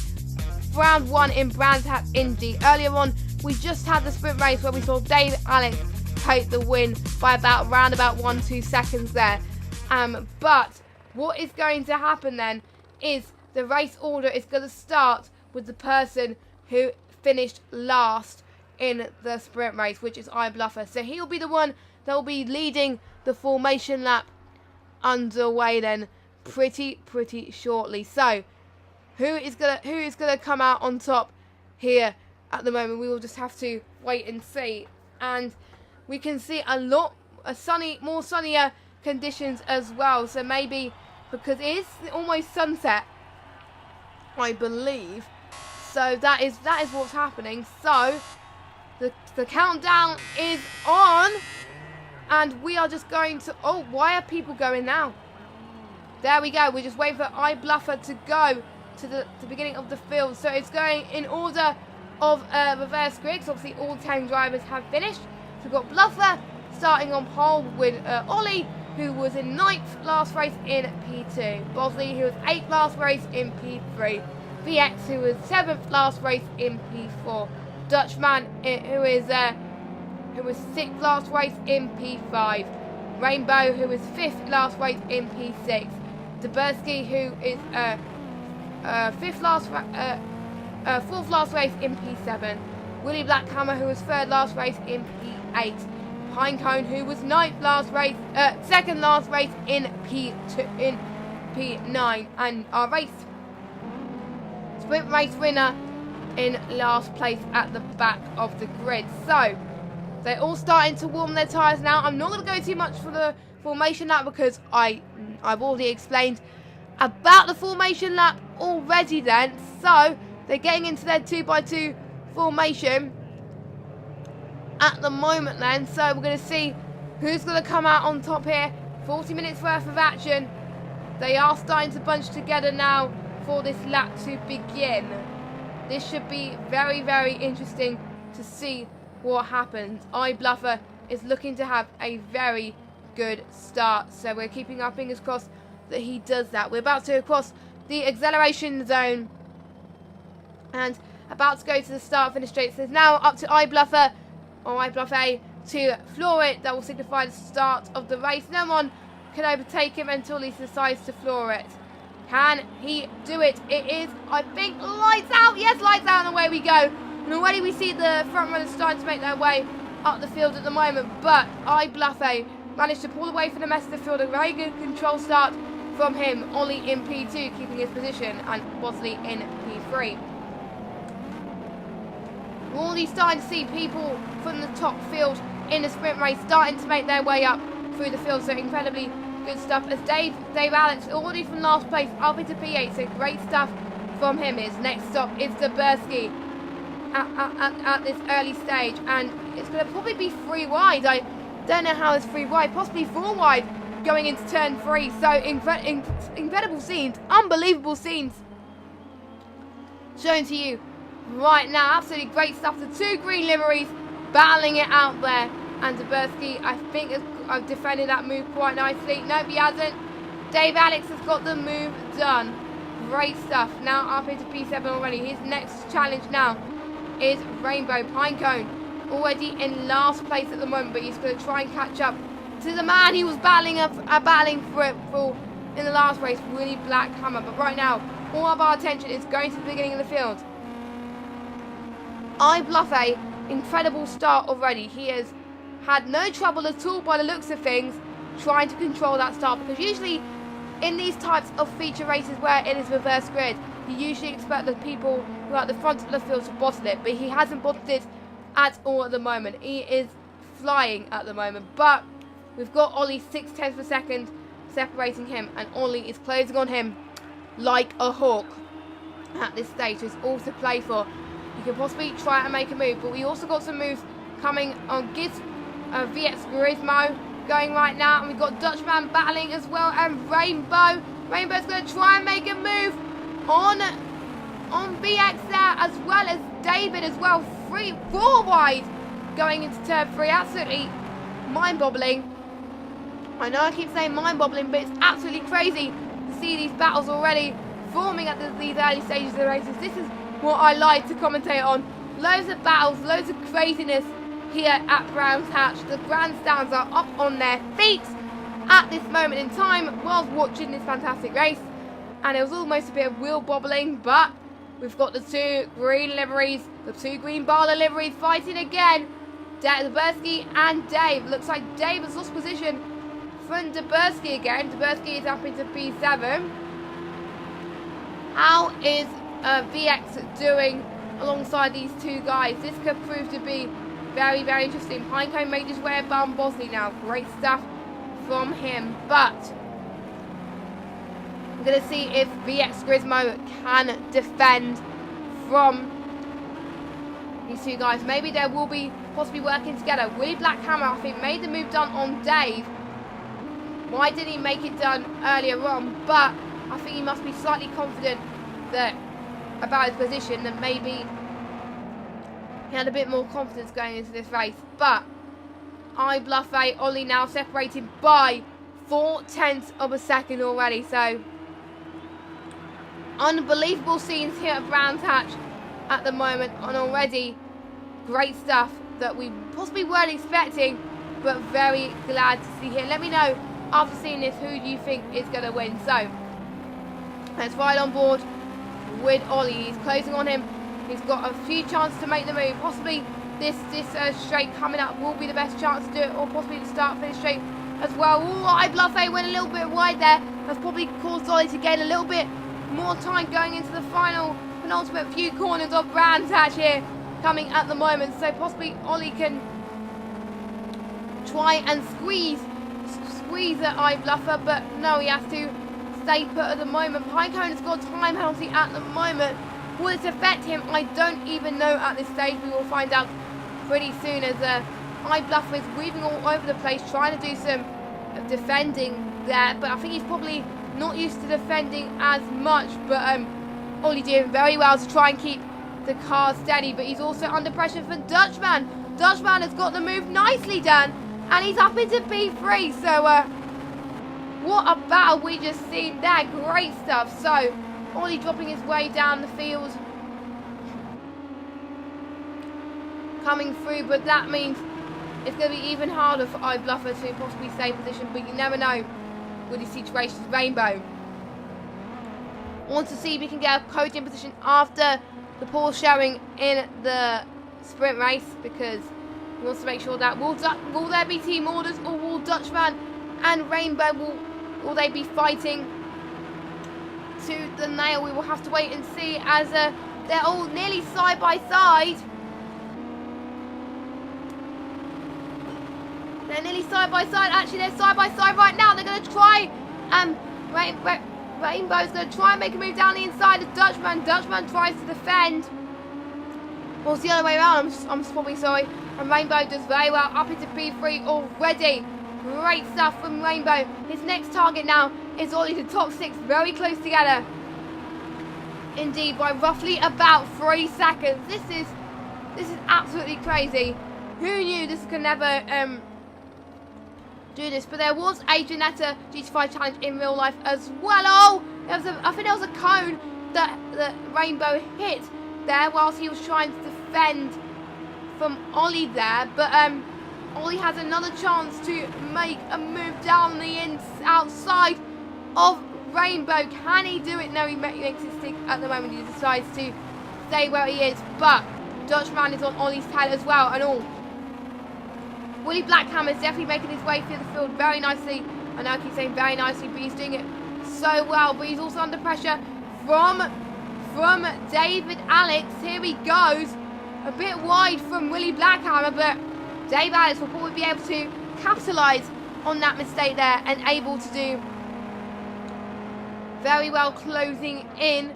round 1 in Brands Hatch Indy. Earlier on, we just had the sprint race where we saw Dave Alex take the win by about 1-2 seconds there. But what is going to happen then is the race order is going to start with the person who finished last in the sprint race, which is iBluffer. So he'll be the one that will be leading the formation lap underway then pretty shortly. So who is gonna come out on top here at the moment? We will just have to wait and see. And we can see more sunnier conditions as well. So maybe because it is almost sunset, I believe. So that is what's happening. So the countdown is on, and we are just going to. Oh, why are people going now? There we go. We're just waiting for iBluffer to go to the beginning of the field. So it's going in order of reverse grid. Obviously, all 10 drivers have finished. So we've got Bluffer starting on pole with Ollie, who was in 9th last race in P2. Bosley, who was 8th last race in P3. VX, who was 7th last race in P4. Dutchman, who was 6th last race in P5. Rainbow, who was 5th last race in P6. Dabursky, who is 4th last race in P7. Willie Blackhammer, who was 3rd last race in P8. Pinecone, who was 9th last race, 2nd last race in P9, and our sprint race winner in last place at the back of the grid. So they're all starting to warm their tyres now. I'm not going to go too much for the formation lap because I've already explained about the formation lap already then. So they're getting into their 2x2 formation at the moment then. So we're going to see who's going to come out on top here. 40 minutes worth of action. They are starting to bunch together now for this lap to begin. This should be very interesting to see what happens. iBluffer is looking to have a very good start, so we're keeping our fingers crossed that he does that. We're about to cross the acceleration zone and about to go to the start finish straight. So it's now up to iBluffer or iBluffer to floor it. That will signify the start of the race. No one can overtake him until he decides to floor it. Can he do it? It is, I think, lights out. Yes, lights out, and away we go. And already we see the front runners starting to make their way up the field at the moment. But iBluffer managed to pull away from the rest of the field. A very good control start from him. Ollie in P2, keeping his position, and Bosley in P3. We're already starting to see people from the top field in the sprint race starting to make their way up through the field. So incredibly good stuff. As Dave Alex already from last place up into P8. So great stuff from him. His next stop is Dabursky at this early stage, and it's going to probably be 3 wide. I don't know how it's 3 wide, possibly 4 wide going into turn 3. So incredible scenes, unbelievable scenes shown to you right now. Absolutely great stuff. The 2 green liveries battling it out there, and Dabursky, I think, has defended that move quite nicely. Nope, he hasn't. Dave Alex has got the move done. Great stuff. Now up into P7 already. His next challenge now is Rainbow. Pinecone already in last place at the moment, but he's going to try and catch up to the man he was battling for in the last race, Willie Blackhammer. But right now, all of our attention is going to the beginning of the field. iBluffer, incredible start already. He has had no trouble at all by the looks of things trying to control that start, because usually in these types of feature races where it is reverse grid, you usually expect the people who are at the front of the field to bottle it, but he hasn't bottled it at all at the moment. He is flying at the moment, but we've got Ollie 0.6 per second separating him, and Ollie is closing on him like a hawk at this stage. So it's all to play for. You can possibly try and make a move, but we also got some moves coming on VX Grismo going right now, and we've got Dutchman battling as well, and Rainbow. Rainbow's going to try and make a move on VX there, as well as David as well. 4 wide going into turn 3. Absolutely mind-boggling. I know I keep saying mind-boggling, but it's absolutely crazy to see these battles already forming at these early stages of the races. This is what I like to commentate on. Loads of battles, loads of craziness here at Brands Hatch. The grandstands are up on their feet at this moment in time whilst watching this fantastic race, and it was almost a bit of wheel bobbling, but we've got the 2 green liveries, the 2 green Barla liveries fighting again. Dabursky and Dave. Looks like Dave has lost position from Dabursky again. Dabursky is up into P7. How is VX doing alongside these 2 guys? This could prove to be very, very interesting. Pinecone made his way above Bosley now. Great stuff from him. But we're going to see if VX Grismo can defend from these 2 guys. Maybe they will be possibly working together. Willie Blackhammer, I think, made the move done on Dave. Why didn't he make it done earlier on? But I think he must be slightly confident that about his position, that maybe he had a bit more confidence going into this race. But Ollie now separated by 0.4 of a second already. So unbelievable scenes here at Brands Hatch at the moment, and already great stuff that we possibly weren't expecting, but very glad to see here. Let me know after seeing this who you think is going to win. So let's ride on board with Ollie. He's closing on him. He's got a few chances to make the move. Possibly this straight coming up will be the best chance to do it, or possibly the start finish straight as well. Ooh, I bluff A went a little bit wide there. That's probably caused Ollie to gain a little bit more time going into the penultimate few corners of Brands Hatch here coming at the moment. So possibly Ollie can try and squeeze the eye bluffer, but no, he has to stay put at the moment. Pinecone has got time penalty at the moment. Will this affect him? I don't even know at this stage. We will find out pretty soon, as eye bluffer is weaving all over the place, trying to do some defending there, but I think he's probably not used to defending as much. But Ollie doing very well to try and keep the car steady, but he's also under pressure for Dutchman. Dutchman has got the move nicely done, and he's up into P3. So what a battle we just seen there. Great stuff. So Ollie dropping his way down the field, coming through, but that means it's going to be even harder for iBluffer to possibly stay position, but you never know with these situations. Rainbow wants to see if he can get a podium position after the poor showing in the sprint race, because he wants to make sure that will there be team orders, or will Dutchman and Rainbow will they be fighting to the nail? We will have to wait and see, as they're all nearly side by side. They're nearly side by side. Actually, they're side by side right now. They're going to try. Rainbow's going to try and make a move down the inside of Dutchman. Dutchman tries to defend. Well, it's the other way around. I'm probably sorry. And Rainbow does very well, up into P3 already. Great stuff from Rainbow. His next target now is Ollie, the top 6, very close together. Indeed, by roughly about 3 seconds. This is absolutely crazy. Who knew this could never do this? But there was a Ginetta GT5 challenge in real life as well. Oh, I think there was a cone that Rainbow hit there whilst he was trying to defend from Ollie there. But Ollie has another chance to make a move down the outside of Rainbow. Can he do it? No, he makes it stick at the moment. He decides to stay where he is. But Dutchman is on Ollie's tail as well, and all. Willie Blackhammer is definitely making his way through the field very nicely. I know I keep saying very nicely, but he's doing it so well. But he's also under pressure from David Alex. Here he goes. A bit wide from Willie Blackhammer, but Dave Alex will probably be able to capitalise on that mistake there and able to do very well, closing in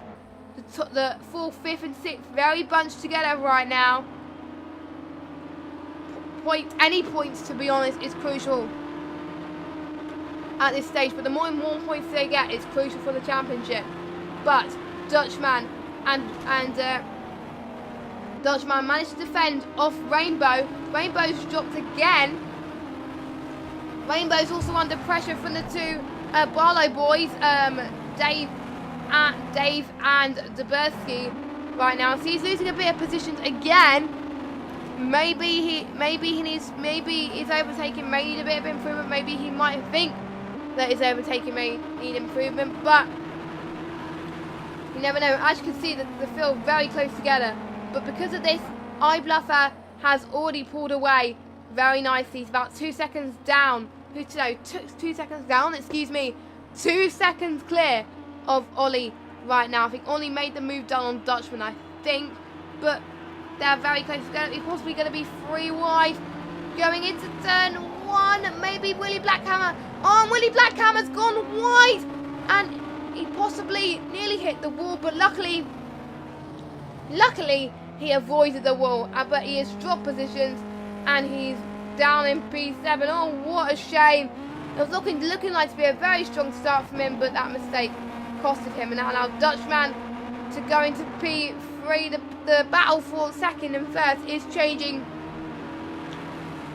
the 4th, 5th and 6th very bunched together right now. Any points, to be honest, is crucial at this stage, but the more points they get is crucial for the championship. But Dutchman and Dutchman managed to defend off Rainbow. Rainbow's dropped again. Rainbow's also under pressure from the two Barlow boys, Dave and Dabrowski right now. So he's losing a bit of positions again. Maybe his overtaking may need a bit of improvement. Maybe he might think that his overtaking may need improvement, but you never know. As you can see, the field very close together. But because of this, iBluffer has already pulled away very nicely. He's about 2 seconds down. 2 seconds down, excuse me. 2 seconds clear of Ollie right now. I think Ollie made the move down on Dutchman, I think. But they're very close. It's possibly going to be 3 wide. Going into turn 1. Maybe Willie Blackhammer. Oh, Willie Blackhammer's gone wide. And he possibly nearly hit the wall. But luckily he avoided the wall. But he has dropped positions. And he's down in P7. Oh, what a shame. It was looking like to be a very strong start from him. But that mistake costed him. And now Dutchman to go into P3. The battle for 2nd and 1st is changing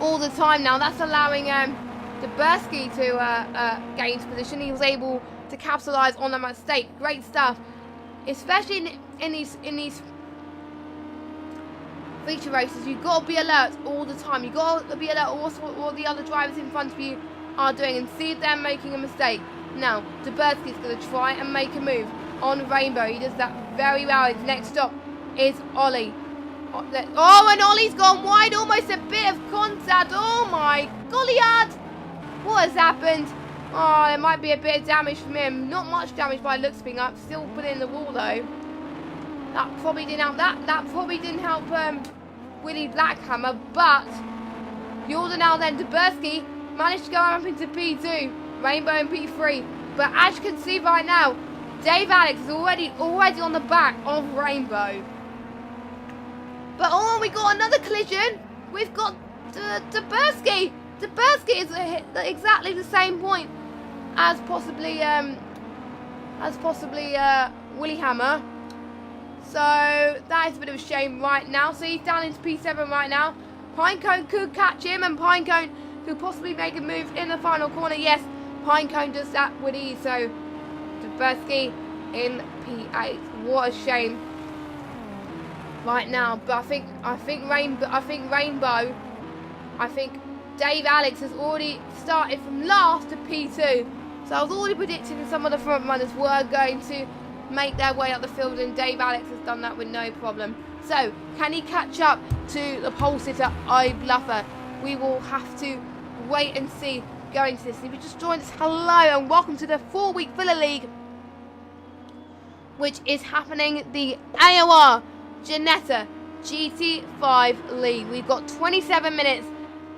all the time now. That's allowing Dabrowski to gain position. He was able to capitalise on that mistake. Great stuff, especially in these feature races. You've got to be alert all the time. You've got to be alert what the other drivers in front of you are doing and see if they're making a mistake. Now Dabrowski's going to try and make a move on Rainbow. He does that very well. His next stop is Ollie. Oh, and Ollie's gone wide. Almost a bit of contact. Oh my gollyard. What has happened? Oh, there might be a bit of damage from him. Not much damage by looks of things. I've still put in the wall though. That probably didn't help. That probably didn't help Willie Blackhammer. But Jordan now then Dabrowski managed to go up into P2. Rainbow in P3. But as you can see right now, Dave Alex is already on the back of Rainbow. But oh, we got another collision. We've got Dabrowski. Dabrowski is at exactly the same point as possibly Willie Hammer. So that is a bit of a shame right now. So he's down into P7 right now. Pinecone could catch him, and Pinecone could possibly make a move in the final corner. Yes, Pinecone does that with ease. So Dabrowski in P8. What a shame right now. But I think Dave Alex has already started from last to P2. So I was already predicting some of the front runners were going to make their way up the field, and Dave Alex has done that with no problem. So can he catch up to the pole sitter iBluffer? We will have to wait and see going to this. If you just joined us, hello and welcome to the 4-week filler league, which is happening the AOR Ginetta GT5 league. We've got 27 minutes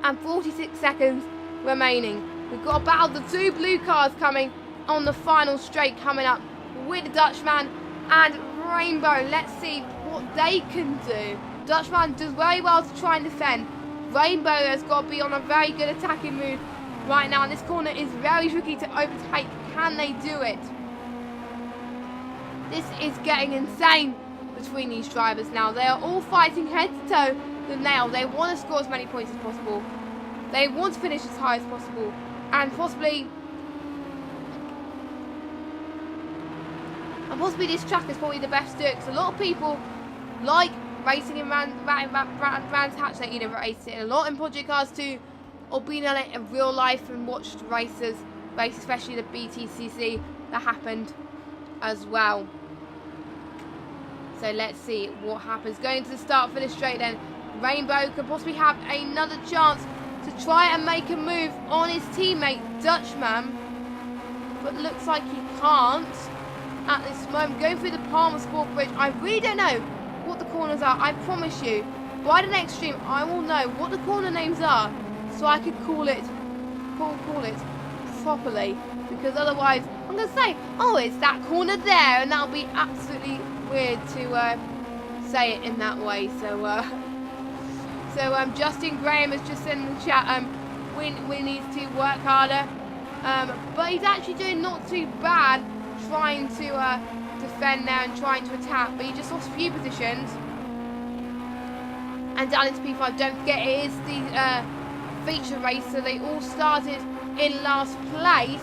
and 46 seconds remaining. We've got a battle of the 2 blue cars coming on the final straight coming up with Dutchman and Rainbow. Let's see what they can do. Dutchman does very well to try and defend. Rainbow has got to be on a very good attacking move right now. This corner is very tricky to overtake. Can they do it? This is getting insane between these drivers now. They are all fighting head to toe the nail. They want to score as many points as possible. They want to finish as high as possible. And possibly this track is probably the best to do it, because a lot of people like racing in Brands Hatch. They either race it a lot in Project Cars 2 or been on it in real life and watched races race, especially the BTCC that happened as well. So let's see what happens. Going to the start for the straight then. Rainbow could possibly have another chance to try and make a move on his teammate Dutchman, but looks like he can't at this moment. Going through the Palmer Sport Bridge, I really don't know what the corners are. I promise you, by the next stream, I will know what the corner names are, so I could call it properly. Because otherwise, I'm gonna say, oh, it's that corner there, and that'll be absolutely weird to say it in that way. So Justin Graham has just said in the chat, we need to work harder. But he's actually doing not too bad, trying to defend there and trying to attack. But he just lost a few positions. And down into P5. Don't forget, it is the feature race, so they all started in last place.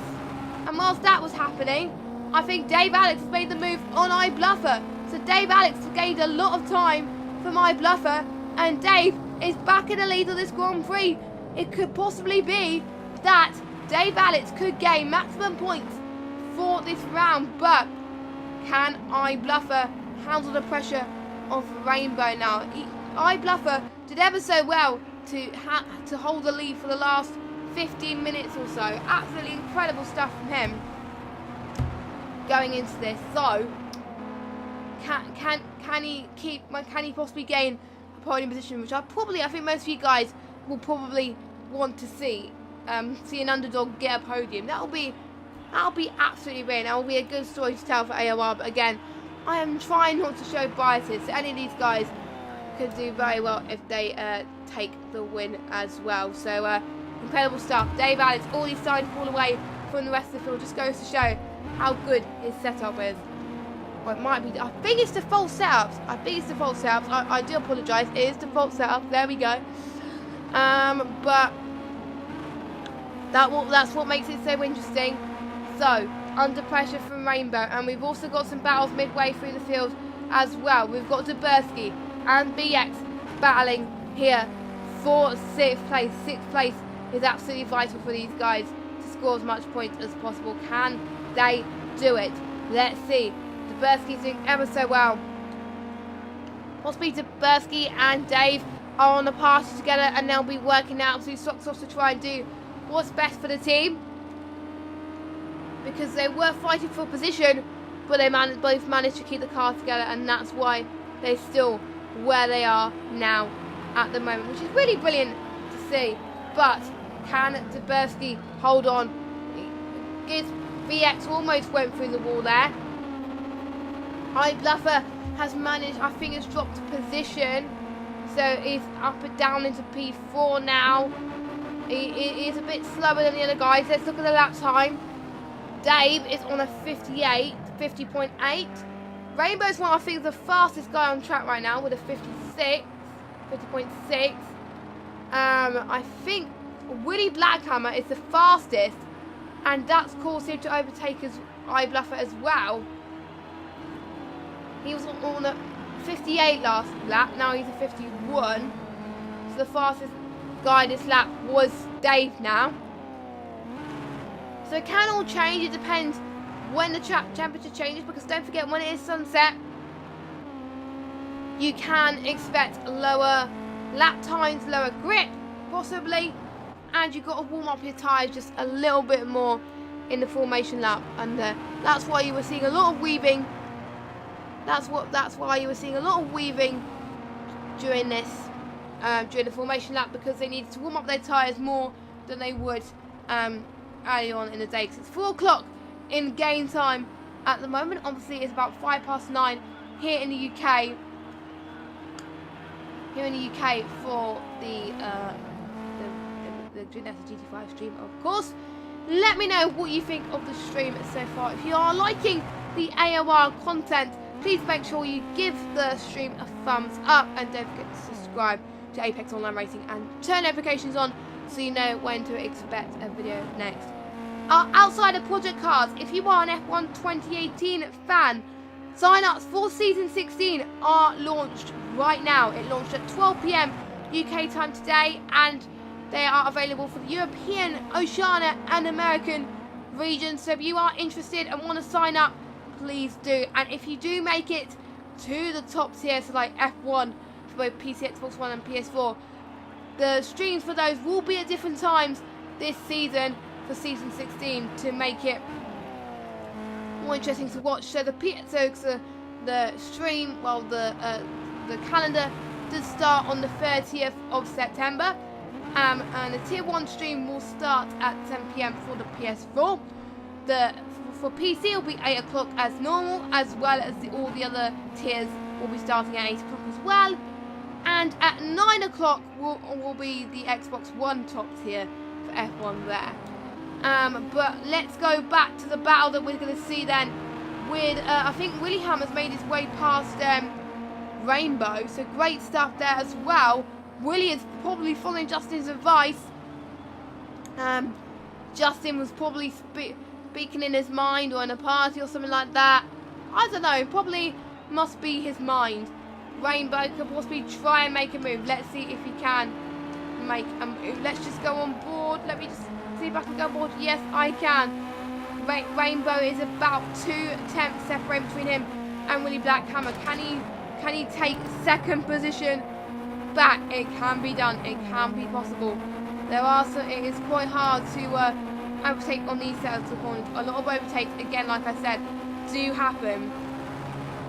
And whilst that was happening, I think Dave Alex has made the move on iBluffer. So Dave Alex has gained a lot of time from iBluffer, and Dave is back in the lead of this Grand Prix. It could possibly be that Dave Alex could gain maximum points for this round, but can iBluffer handle the pressure of Rainbow now? iBluffer did ever so well to hold the lead for the last 15 minutes or so. Absolutely incredible stuff from him going into this. So can he possibly gain a podium position, which I think most of you guys will probably want to see an underdog get a podium. That'll be absolutely brilliant. That will be a good story to tell for AOR. But again, I am trying not to show biases. So any of these guys could do very well if they take the win as well. So incredible stuff. Dave Alex already starting to fall away from the rest of the field. Just goes to show how good his setup is. Or it might be. I think it's default setups. I do apologise. It is default setup. There we go. But that's what makes it so interesting. So under pressure from Rainbow, and we've also got some battles midway through the field as well. We've got Dubersky and BX battling here for 6th place. 6th place is absolutely vital for these guys to score as much points as possible. Can they do it? Let's see. Dubersky's doing ever so well. Possibly Dubersky and Dave are on the party together, and they'll be working out absolute socks off to try and do what's best for the team, because they were fighting for position, but they both managed to keep the car together, and that's why they're still where they are now at the moment, which is really brilliant to see. But can Dubersky hold on? VX almost went through the wall there. iBluffer has managed, I think it's dropped a position, so he's up and down into P4 now. He is a bit slower than the other guys. Let's look at the lap time. Dave is on a 50.8. Rainbow's one, I think, is the fastest guy on track right now with a 50.6. I think Willie Blackhammer is the fastest, and that's caused him to overtake his iBluffer as well. He was on a 58 last lap, now he's a 51. So the fastest guy this lap was Dave now. So it can all change. It depends when the temperature changes, because don't forget, when it is sunset, you can expect lower lap times, lower grip possibly, and you've got to warm up your tyres just a little bit more in the formation lap, and that's why you were seeing a lot of weaving. That's why you were seeing a lot of weaving during this during the formation lap, because they needed to warm up their tyres more than they would early on in the day, because it's 4 o'clock in game time at the moment. Obviously it's about 9:05 here in the UK. Here in the UK for the Ginetta GT5 stream, of course. Let me know what you think of the stream so far. If you are liking the AOR content, please make sure you give the stream a thumbs up, and don't forget to subscribe to Apex Online Racing and turn notifications on so you know when to expect a video next. Outside of Project Cars, if you are an F1 2018 fan, sign-ups for Season 16 are launched right now. It launched at 12 PM UK time today, and they are available for the European, Oceania and American regions. So if you are interested and want to sign up, please do. And if you do make it to the top tier, so like F1 for both PC, Xbox One and PS4, The streams for those will be at different times this season for season 16 to make it more interesting to watch. So the stream, well, the calendar does start on the 30th of September, and the Tier 1 stream will start at 10 PM for the PS4. For PC it will be 8 o'clock as normal, as well as all the other tiers will be starting at 8 o'clock as well. And at 9 o'clock will be the Xbox One top tier for F1 there. But let's go back to the battle that we're going to see then with, I think Willie Hammer's made his way past Rainbow, so great stuff there as well. Willie is probably following Justin's advice. Justin was probably speaking in his mind or in a party or something like that. I don't know, probably must be his mind. Rainbow could possibly try and make a move. Let's see if he can make a move. Let's just go on board. Let me just see if I can go on board. Yes, I can. Rainbow is about 2 tenths separated between him and Willie Blackhammer. Can he take second position back? It can be done. It can be possible. It is quite hard to overtake on these sets of corners. A lot of overtakes, again, like I said, do happen.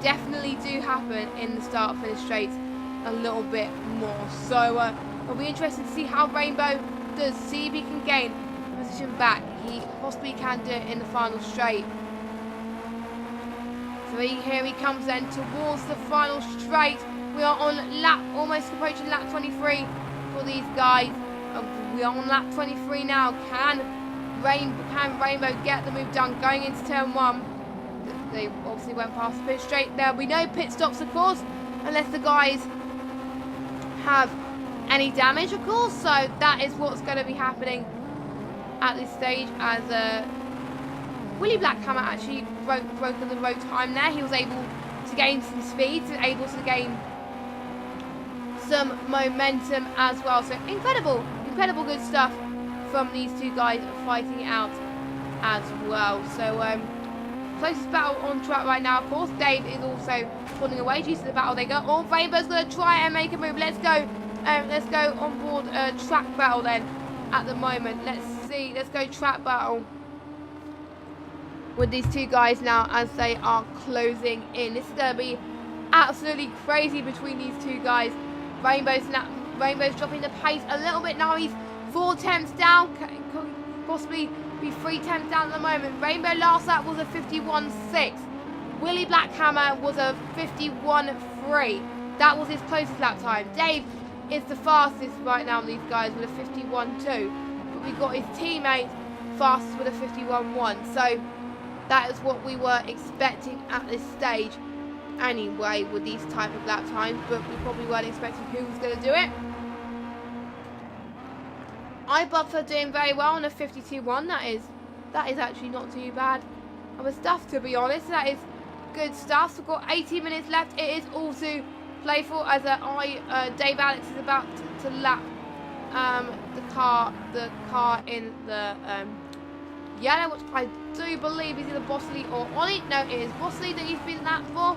Definitely do happen in the start finish straights a little bit more. So it'll be interesting to see how Rainbow does. See if he can gain position back. He possibly can do it in the final straight. So here he comes then towards the final straight. We are on almost approaching lap 23 for these guys. We are on lap 23 now. Can Rainbow get the move done going into turn 1? They obviously went past the pit straight. There we know pit stops, of course, unless the guys have any damage, of course. So that is what's going to be happening at this stage, as Willie Blackhammer actually broken the road time there. He was able to gain some speed, able to gain some momentum as well. So incredible good stuff from these two guys fighting it out as well. So closest battle on track right now, of course. Dave is also pulling away due to the battle they go. Oh, Rainbow's going to try and make a move. Let's go on board track battle then at the moment. Let's see. Let's go track battle with these two guys now as they are closing in. This is going to be absolutely crazy between these two guys. Rainbow's dropping the pace a little bit now. He's 4 tenths down. Could possibly be 3 tenths down at the moment. Rainbow last lap was a 51.6. Willie Blackhammer was a 51.3. That was his closest lap time. Dave is the fastest right now, these guys, with a 51.2. But we got his teammate fastest with a 51.1. So that is what we were expecting at this stage anyway with these type of lap times. But we probably weren't expecting who was going to do it. iBuffer doing very well on a 52.1. That is actually not too bad of a stuff, to be honest. That is good stuff. So we've got 18 minutes left. It is all to play for as Dave Alex is about to lap the car in the yellow, which I do believe is either Bosley or Ollie. No, it is Bosley that he's been lapped for.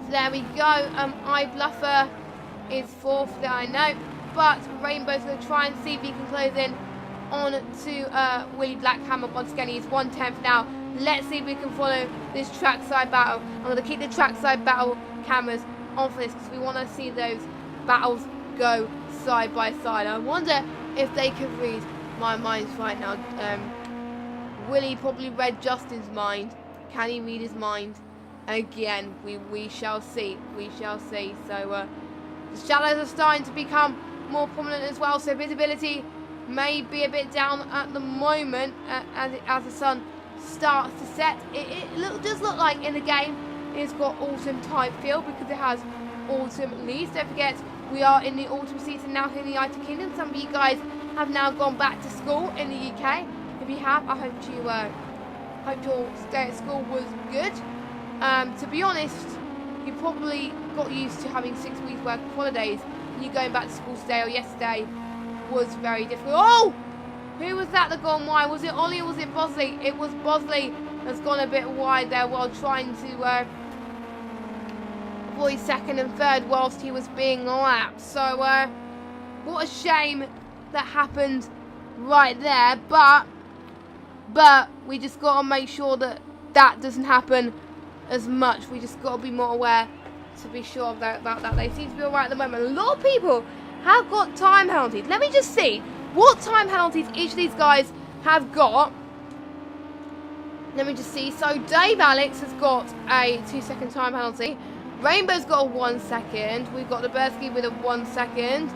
So there we go. iBuffer is 4th there, I know. But Rainbow's going to try and see if he can close in on to Willie Blackhammer. Once again, he's 1 tenth now. Let's see if we can follow this trackside battle. I'm going to keep the trackside battle cameras on for this because we want to see those battles go side by side. I wonder if they can read my mind right now. Willie probably read Justin's mind. Can he read his mind? Again, we shall see. We shall see. So the shadows are starting to become more prominent as well, so visibility may be a bit down at the moment as the sun starts to set. It does look like in the game it's got autumn type feel because it has autumn leaves. Don't forget, we are in the autumn season now here in the United Kingdom. Some of you guys have now gone back to school in the UK. If you have, I hope your stay at school was good. To be honest, you probably got used to having 6 weeks worth of holidays. You going back to school today or yesterday was very difficult. Oh! Who was that gone wide? Was it Ollie or was it Bosley? It was Bosley that's gone a bit wide there while trying to for his second and third whilst he was being lapped. So, what a shame that happened right there. But we just got to make sure that that doesn't happen as much. We just got to be more aware to be sure about that. They seem to be alright at the moment. A lot of people have got time penalties. Let me just see what time penalties each of these guys have got. Let me just see. So Dave Alex has got a 2-second time penalty. Rainbow's got a 1 second. We've got Lebersky with a 1 second.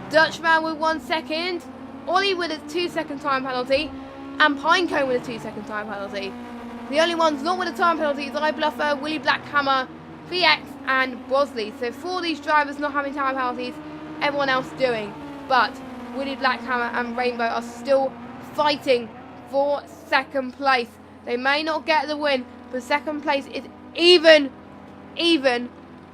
Dutchman with 1 second. Ollie with a 2-second time penalty. And Pinecone with a 2-second time penalty. The only ones not with a time penalty is iBluffer, Willie Blackhammer, VX and Bosley. So for these drivers not having time penalties, everyone else doing. But Willie Blackhammer and Rainbow are still fighting for second place. They may not get the win, but second place is even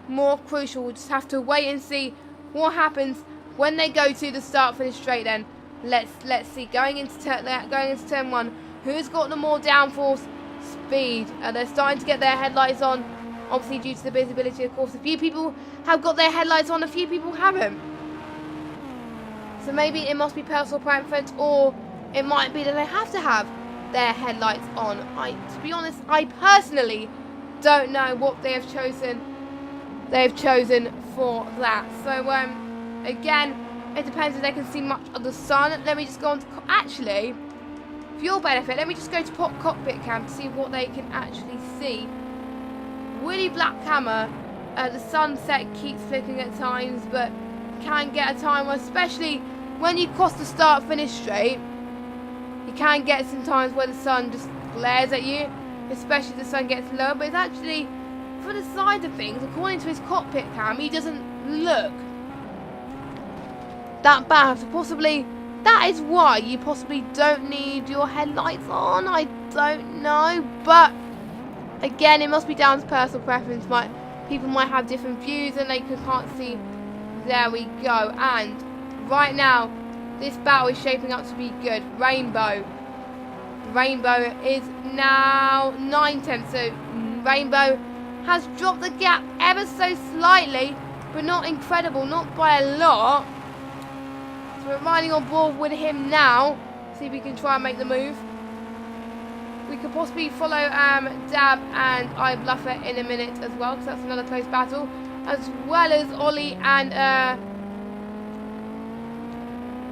more crucial. We'll just have to wait and see what happens when they go to the start-finish straight. Then let's see. Going into turn 1, who's got the more downforce speed? They're starting to get their headlights on, obviously due to the visibility. Of course, a few people have got their headlights on, a few people haven't. So maybe it must be personal preference, or it might be that they have to have their headlights on. To be honest, I personally don't know what they have chosen. They've chosen for that. So again, it depends if they can see much of the sun. Let me just go on to actually, for your benefit, let me just go to cockpit cam to see what they can actually see. Willie Blackhammer, the sunset keeps flicking at times, but can get a time, especially when you cross the start-finish straight. You can get some times where the sun just glares at you, especially if the sun gets low. But it's actually, for the side of things, according to his cockpit cam, he doesn't look that bad. So possibly that is why you possibly don't need your headlights on. I don't know, but again, it must be down to personal preference. People might have different views and they can't see. There we go. And right now, this battle is shaping up to be good. Rainbow is now 9/10. So Rainbow has dropped the gap ever so slightly, but not incredible, not by a lot. So we're riding on board with him now. See if we can try and make the move. We could possibly follow Dab and iBluffer in a minute as well, because that's another close battle, as well as Ollie and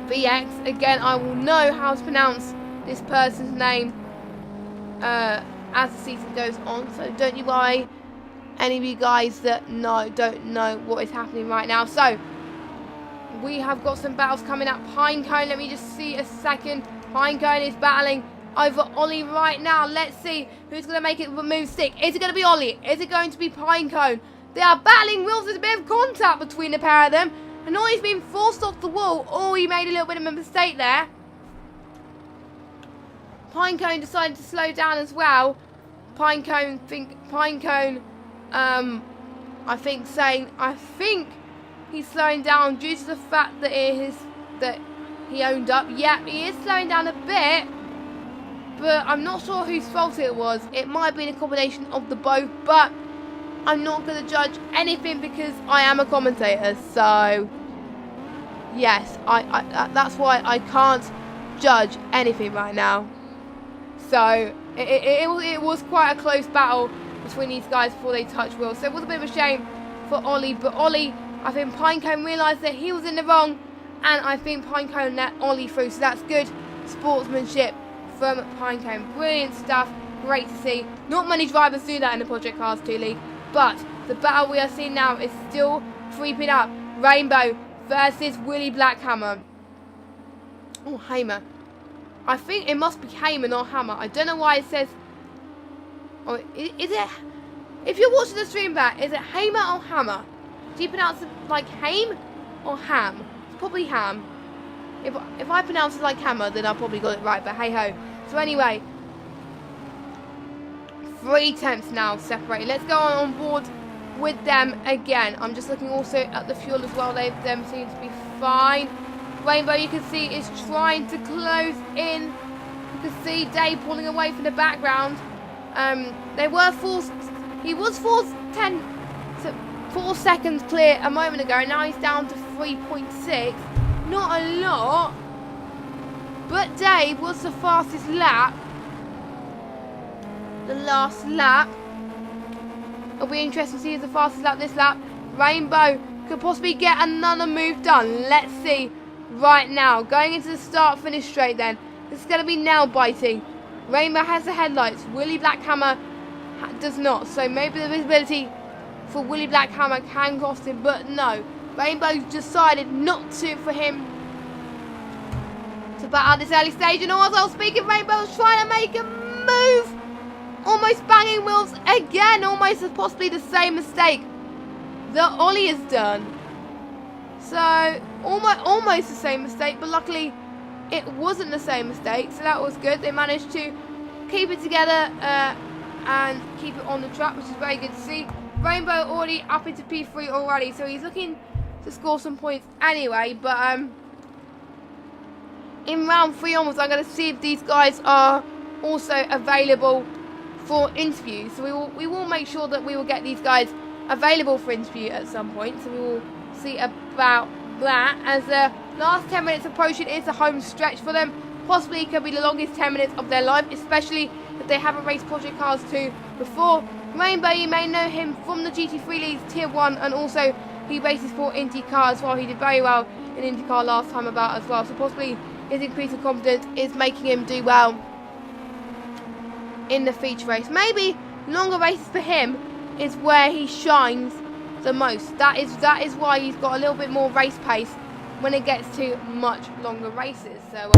VX. Again, I will know how to pronounce this person's name as the season goes on, so don't you worry, any of you guys that don't know what is happening right now. So we have got some battles coming up. Pinecone, let me just see a second. Pinecone is battling over Ollie right now. Let's see who's going to make it move stick. Is it going to be Ollie? Is it going to be Pinecone? They are battling wheels. There's a bit of contact between the pair of them. And Ollie's been forced off the wall. Oh, he made a little bit of a mistake there. Pinecone decided to slow down as well. Pinecone, I think he's slowing down due to the fact that he owned up. Yep, he is slowing down a bit. But I'm not sure whose fault it was. It might have been a combination of the both, but I'm not going to judge anything because I am a commentator. So, yes, that's why I can't judge anything right now. So, it was quite a close battle between these guys before they touched wheels. So, it was a bit of a shame for Ollie. But Ollie, I think Pinecone realised that he was in the wrong. And I think Pinecone let Ollie through. So, that's good sportsmanship from Pinecone. Brilliant stuff. Great to see. Not many drivers do that in the Project Cars 2 League. But the battle we are seeing now is still creeping up. Rainbow versus Willie Blackhammer. Oh, Hamer. I think it must be Hamer, not Hammer. I don't know why it says... Oh, is it... If you're watching the stream back, is it Hamer or Hammer? Do you pronounce it like Haim or Ham? It's probably Ham. If I pronounce it like Hammer, then I probably got it right. But hey-ho. So anyway... 3 tenths now separated. Let's go on board with them again. I'm just looking also at the fuel as well. Them seem to be fine. Rainbow, you can see, is trying to close in. You can see Dave pulling away from the background. They were forced. He was forced 10. So 4 seconds clear a moment ago, and now he's down to 3.6. Not a lot, but Dave was the fastest lap. The last lap. It'll be interesting to see who's the fastest lap this lap. Rainbow could possibly get another move done. Let's see right now. Going into the start-finish straight then. This is going to be nail-biting. Rainbow has the headlights. Willie Blackhammer does not. So maybe the visibility for Willie Blackhammer can cost him, but no. Rainbow's decided not to for him to bat out this early stage. And also speaking, Rainbow's trying to make a move. Almost banging wheels again. Almost possibly the same mistake that Ollie has done. So almost the same mistake, but luckily it wasn't the same mistake, so that was good. They managed to keep it together and keep it on the track, which is very good to see. Rainbow already up into P3 already, so he's looking to score some points anyway. But in round 3 onwards, I'm going to see if these guys are also available for interviews. So we will make sure that we will get these guys available for interview at some point. So we will see about that. As the last 10 minutes approaching, it's a home stretch for them. Possibly could be the longest 10 minutes of their life, especially if they haven't raced Project Cars 2 before. Rainbow, you may know him from the GT3 Leagues Tier 1, and also he races for IndyCar as well. He did very well in IndyCar last time about as well, so possibly his increase of confidence is making him do well in the feature race. Maybe longer races for him is where he shines the most. That is why he's got a little bit more race pace when it gets to much longer races. So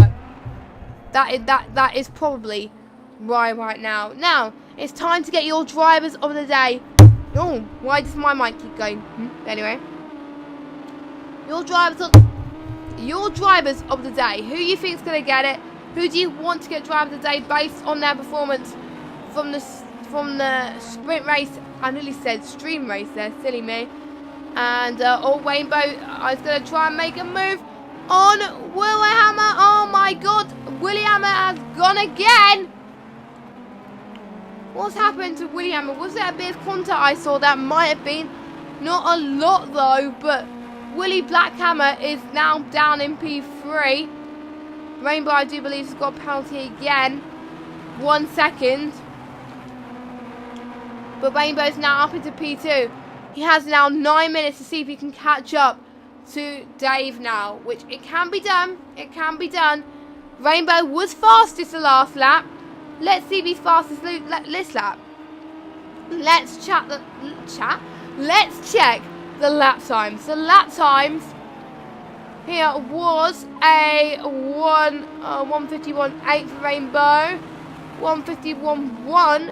that is probably right now. Now it's time to get your drivers of the day. Oh, why does my mic keep going? Anyway, your drivers of the day. Who you think is going to get it? Who do you want to get driver of the day based on their performance from the sprint race? I nearly said stream race there, silly me. And Rainbow is going to try and make a move on Willie Hammer. Oh my God, Willie Hammer has gone again. What's happened to Willie Hammer? Was there a bit of contact I saw? That might have been. Not a lot though, but Willie Blackhammer is now down in P3. Rainbow, I do believe, has got a penalty again. 1 second. But Rainbow's now up into P2. He has now 9 minutes to see if he can catch up to Dave now, which it can be done. It can be done. Rainbow was fastest the last lap. Let's see if he's fastest this lap. Let's check the lap times. The lap times here was a 151.8 for Rainbow, 151.1.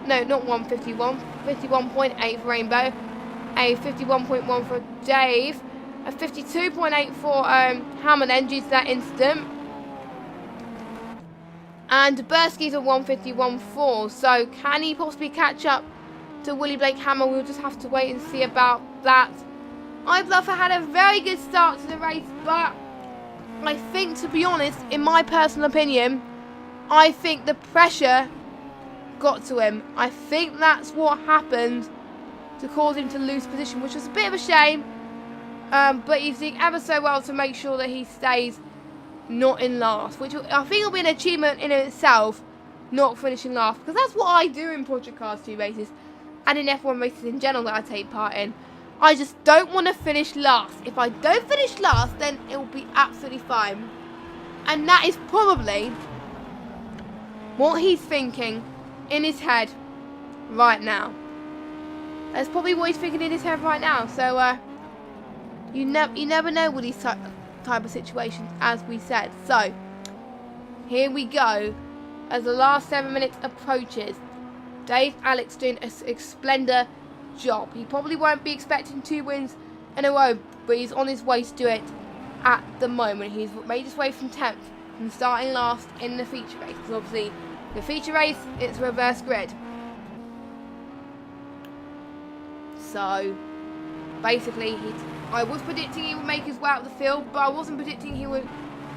No, not 151. 51.8 for Rainbow, a 51.1 for Dave, a 52.8 for Hammer then due to that incident. And Bursky's a 151.4. So can he possibly catch up to Willie Blake Hammer? We'll just have to wait and see about that. Iblougher had a very good start to the race, but I think, to be honest, in my personal opinion, I think the pressure got to him. I think that's what happened to cause him to lose position, which was a bit of a shame. But he's doing ever so well to make sure that he stays not in last, which I think will be an achievement in itself, not finishing last, because that's what I do in Project Cars 2 races and in F1 races in general that I take part in. I just don't want to finish last. If I don't finish last, then it will be absolutely fine. And that is probably what he's thinking in his head right now. That's probably what he's thinking in his head right now. So you never know with these type of situations, as we said. So here we go as the last 7 minutes approaches. Dave Alex doing a splendid job. He probably won't be expecting 2 wins in a row, but he's on his way to do it at the moment. He's made his way from 10th and starting last in the feature race, because obviously the feature race, it's reverse grid. So basically I was predicting he would make his way out of the field, but I wasn't predicting he would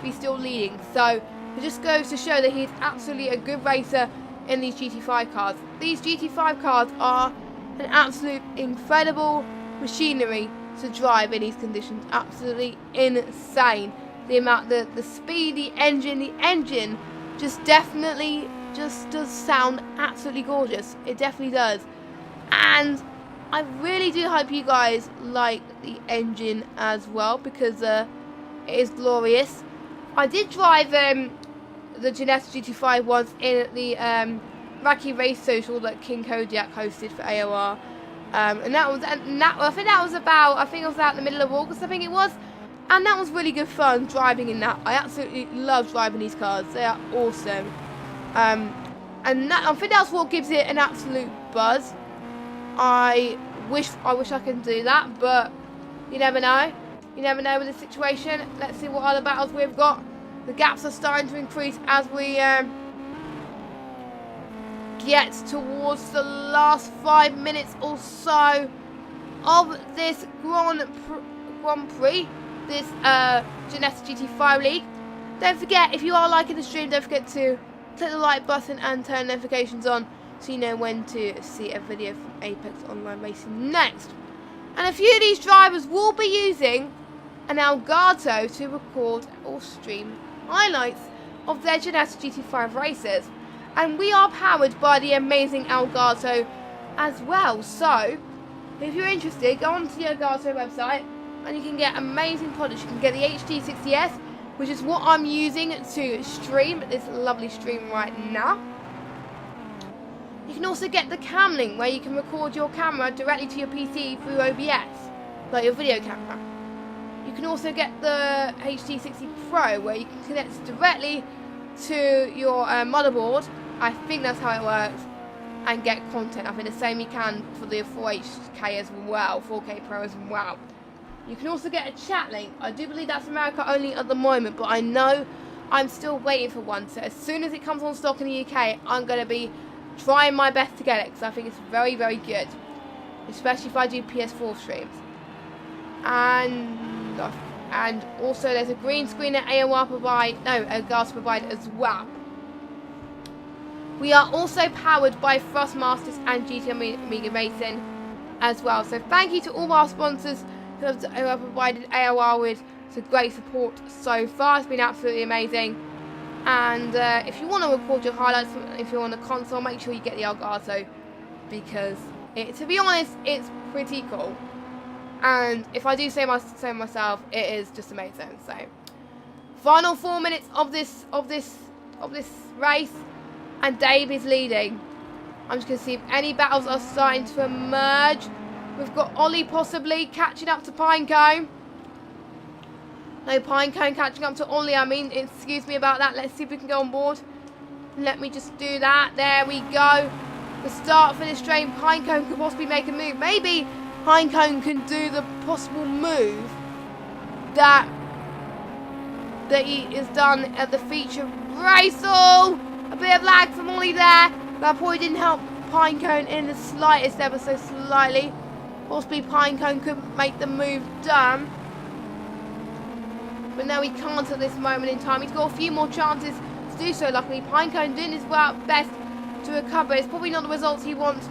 be still leading. So it just goes to show that he's absolutely a good racer in these GT5 cars. These GT5 cars are an absolute incredible machinery to drive in these conditions. Absolutely insane. The amount, the speed, the engine just definitely just does sound absolutely gorgeous. It definitely does. And I really do hope you guys like the engine as well, because it is glorious. I did drive the Ginetta GT5 once in the Wacky Race Social that King Kodiak hosted for AOR, and that was, I think it was out in the middle of August, I think it was, and that was really good fun driving in that. I absolutely love driving these cars. They are awesome, and I think that's what gives it an absolute buzz. I wish I could do that, but you never know. You never know with the situation. Let's see what other battles we've got. The gaps are starting to increase as we get towards the last 5 minutes or so of this Grand Prix, this Ginetta GT5 League. Don't forget, if you are liking the stream, don't forget to click the like button and turn notifications on so you know when to see a video from Apex Online Racing next. And a few of these drivers will be using an Elgato to record or stream highlights of their Ginetta GT5 races. And we are powered by the amazing Elgato as well. So, if you're interested, go onto the Elgato website and you can get amazing products. You can get the HD60S, which is what I'm using to stream this lovely stream right now. You can also get the Cam Link, where you can record your camera directly to your PC through OBS, like your video camera. You can also get the HD60 Pro, where you can connect directly to your motherboard. I think that's how it works, and get content. I think the same you can for the 4K as well, 4K Pro as well. You can also get a chat link. I do believe that's America only at the moment, but I know I'm still waiting for one. So as soon as it comes on stock in the UK, I'm going to be trying my best to get it, because I think it's very, very good, especially if I do PS4 streams. And also there's a green screen that AOR provide as well. We are also powered by Thrustmasters and GT Amiga Racing as well. So thank you to all our sponsors who have provided AOR with some great support so far. It's been absolutely amazing. And if you want to record your highlights, if you're on the console, make sure you get the Elgato, because to be honest, it's pretty cool. And if I do say myself, it is just amazing. So, final 4 minutes of this race, and Dave is leading. I'm just going to see if any battles are starting to emerge. We've got Ollie possibly catching up to Pinecone. No, Pinecone catching up to Ollie. I mean, excuse me about that. Let's see if we can go on board. Let me just do that. There we go. The start for this train. Pinecone could possibly make a move. Maybe Pinecone can do the possible move that he has done at the feature race. Oh, a bit of lag from Ollie there. That probably didn't help Pinecone in the slightest, ever so slightly. Possibly Pinecone could make the move done. But no, he can't at this moment in time. He's got a few more chances to do so, luckily. Pinecone doing his best to recover. It's probably not the results he wants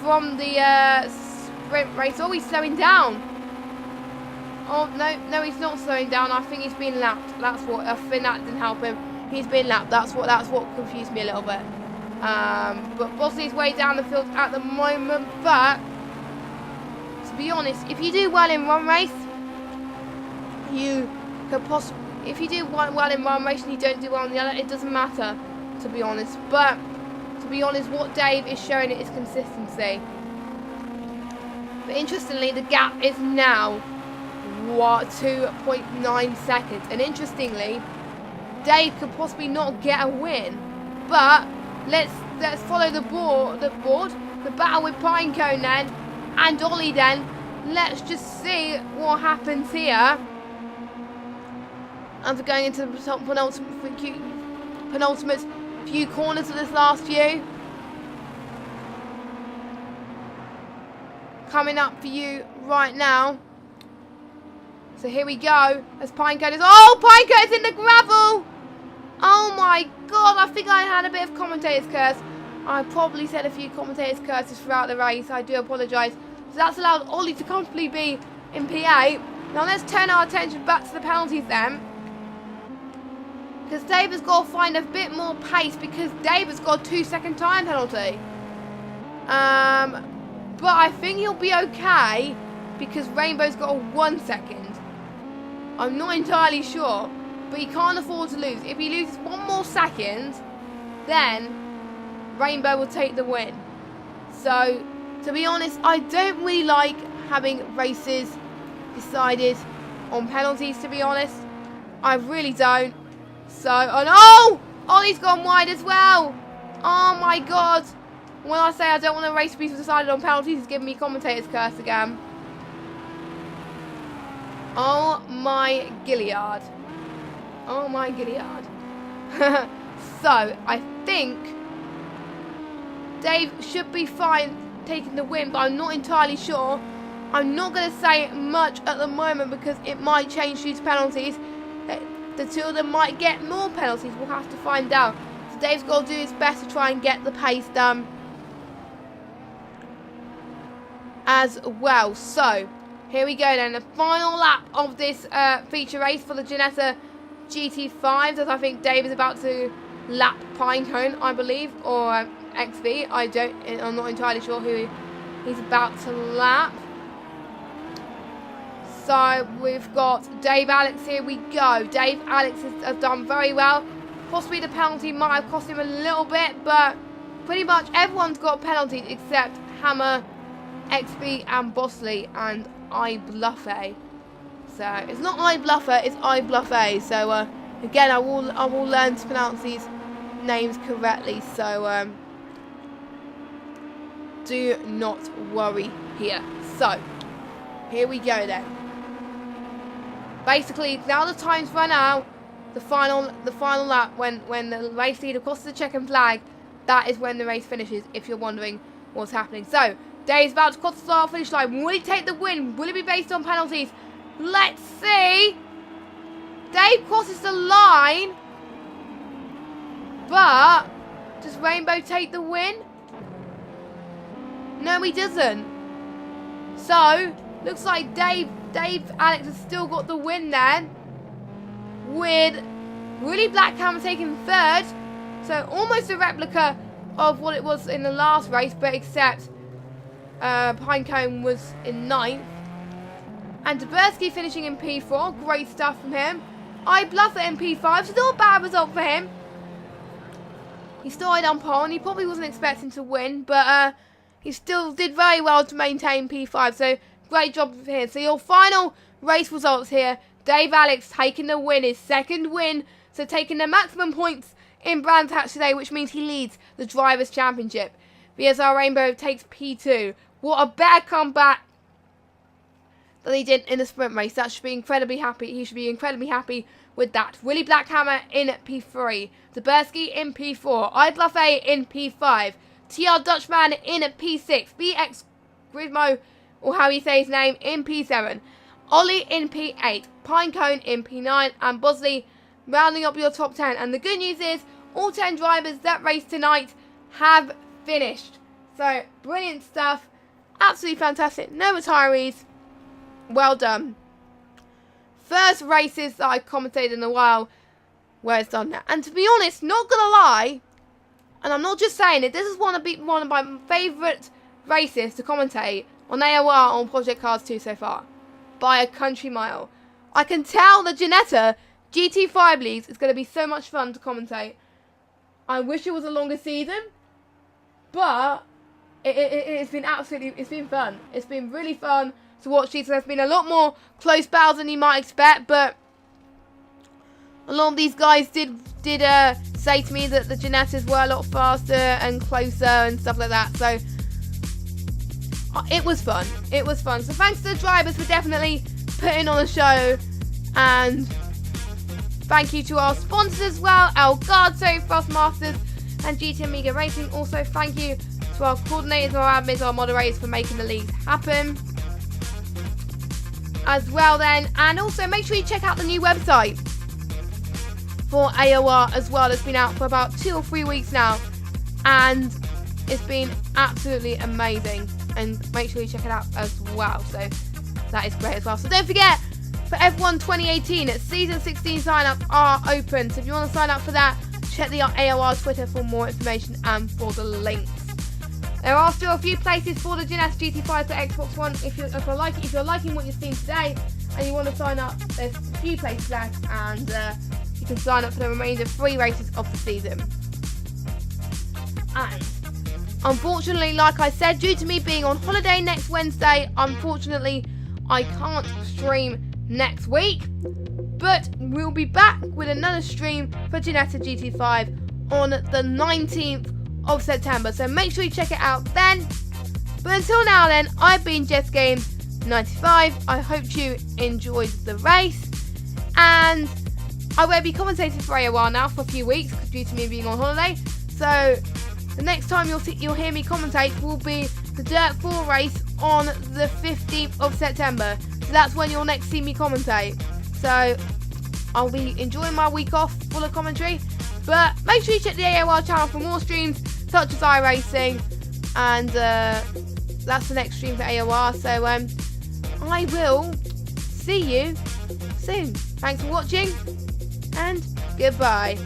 from the sprint race. Oh, he's slowing down. Oh, no, he's not slowing down. I think he's been lapped. That's what, I think that didn't help him. He's been lapped. That's what confused me a little bit. But Bosley's way down the field at the moment. But, to be honest, if you do well in one race, you could possibly, if you do well in one race and you don't do well in the other, it doesn't matter, to be honest. But, to be honest, what Dave is showing it is consistency. But interestingly, the gap is now 2.9 seconds. And interestingly, Dave could possibly not get a win. But let's follow the battle with Pinecone then, and Ollie then. Let's just see what happens here. As we're going into the penultimate few corners of this last few. Coming up for you right now. So here we go. As Pinecone is... Oh, Pinecone's in the gravel! Oh my god, I think I had a bit of commentator's curse. I probably said a few commentator's curses throughout the race. I do apologise. So that's allowed Ollie to comfortably be in P8. Now let's turn our attention back to the penalties then. Because Dave has got to find a bit more pace because Dave has got a 2-second time penalty. But I think he'll be okay because Rainbow's got a 1 second. I'm not entirely sure, but he can't afford to lose. If he loses 1 more second, then Rainbow will take the win. So, to be honest, I don't really like having races decided on penalties, to be honest. I really don't. So, oh no! Ollie's gone wide as well. Oh my god. When I say I don't want a race to be decided on penalties, he's giving me commentator's curse again. Oh my Gilliard. Oh my Gilliard. So, I think Dave should be fine taking the win, but I'm not entirely sure. I'm not going to say much at the moment because it might change due to penalties. The two of them might get more penalties. We'll have to find out. So Dave's got to do his best to try and get the pace done as well. So, here we go then. The final lap of this feature race for the Ginetta GT5. As I think Dave is about to lap Pinecone, I believe, or XB. I'm not entirely sure who he's about to lap. So we've got Dave Alex. Here we go. Dave Alex has done very well. Possibly the penalty might have cost him a little bit, but pretty much everyone's got penalties except Hammer, XB, and Bosley, and I Bluff A. So it's not I Bluffer, it's I Bluff A. So again, I will learn to pronounce these names correctly. So do not worry here. So here we go then. Basically, now the time's run out. The final lap, when the race leader crosses the checkered flag, that is when the race finishes. If you're wondering what's happening, so Dave's about to cross the start finish line. Will he take the win? Will it be based on penalties? Let's see. Dave crosses the line, but does Rainbow take the win? No, he doesn't. So looks like Dave Alex has still got the win then, with Really Black Hammer taking third. So almost a replica of what it was in the last race, but except Pinecone was in 9th. And Dabrowski finishing in P4. Great stuff from him. I Bluffer in P5. Still a bad result for him. He started on pole and he probably wasn't expecting to win, but he still did very well to maintain P5. So great job for him. So your final race results here. Dave Alex taking the win, his 2nd win. So taking the maximum points in Brands Hatch today, which means he leads the Drivers' Championship. VSR Rainbow takes P2. What a better comeback than he did in the sprint race. That should be incredibly happy. He should be incredibly happy with that. Willie Blackhammer in P3. Dabrowski in P4. Idluff in P5. TR Dutchman in P6. BX Gridmo, or how you say his name, in P7. Ollie in P8. Pinecone in P9. And Bosley rounding up your top 10. And the good news is all 10 drivers that raced tonight have finished. So brilliant stuff. Absolutely fantastic. No retirees. Well done. First races that I commentated in a while where it's done that. And to be honest, not gonna lie, and I'm not just saying it, this is one of my favourite races to commentate on AOR on Project Cars 2 so far. By a country mile. I can tell the Ginetta GT5 leagues is going to be so much fun to commentate. I wish it was a longer season, but it's been fun. It's been really fun to watch these. There's been a lot more close battles than you might expect, but a lot of these guys did say to me that the Ginettas were a lot faster and closer and stuff like that. So it was fun. It was fun. So thanks to the drivers for definitely putting on a show, and thank you to our sponsors as well, Elgato, Thrustmasters, and GT Amiga Racing. Also, thank you to our coordinators, our admins, our moderators for making the leagues happen as well then. And also make sure you check out the new website for AOR as well. It's been out for about 2 or 3 weeks now, and it's been absolutely amazing. and make sure you check it out as well. So that is great as well. So don't forget, for F1 2018, Season 16 sign-ups are open. So if you want to sign up for that, check the AOR Twitter for more information and for the links. There are still a few places for the Ginetta GT5 for Xbox One. If you're liking what you've seen today and you want to sign up, there's a few places left, and you can sign up for the remainder 3 races of the season. And unfortunately, like I said, due to me being on holiday next Wednesday, unfortunately I can't stream next week. But we'll be back with another stream for Ginetta GT5 on the 19th of September. So make sure you check it out then. But until now then, I've been JessGame95. I hope you enjoyed the race. And I won't be commentating for a while now, for a few weeks, due to me being on holiday. So the next time you'll hear me commentate will be the Dirt 4 race on the 15th of September. So that's when you'll next see me commentate. So I'll be enjoying my week off full of commentary. But make sure you check the AOR channel for more streams such as iRacing. And that's the next stream for AOR. So I will see you soon. Thanks for watching and goodbye.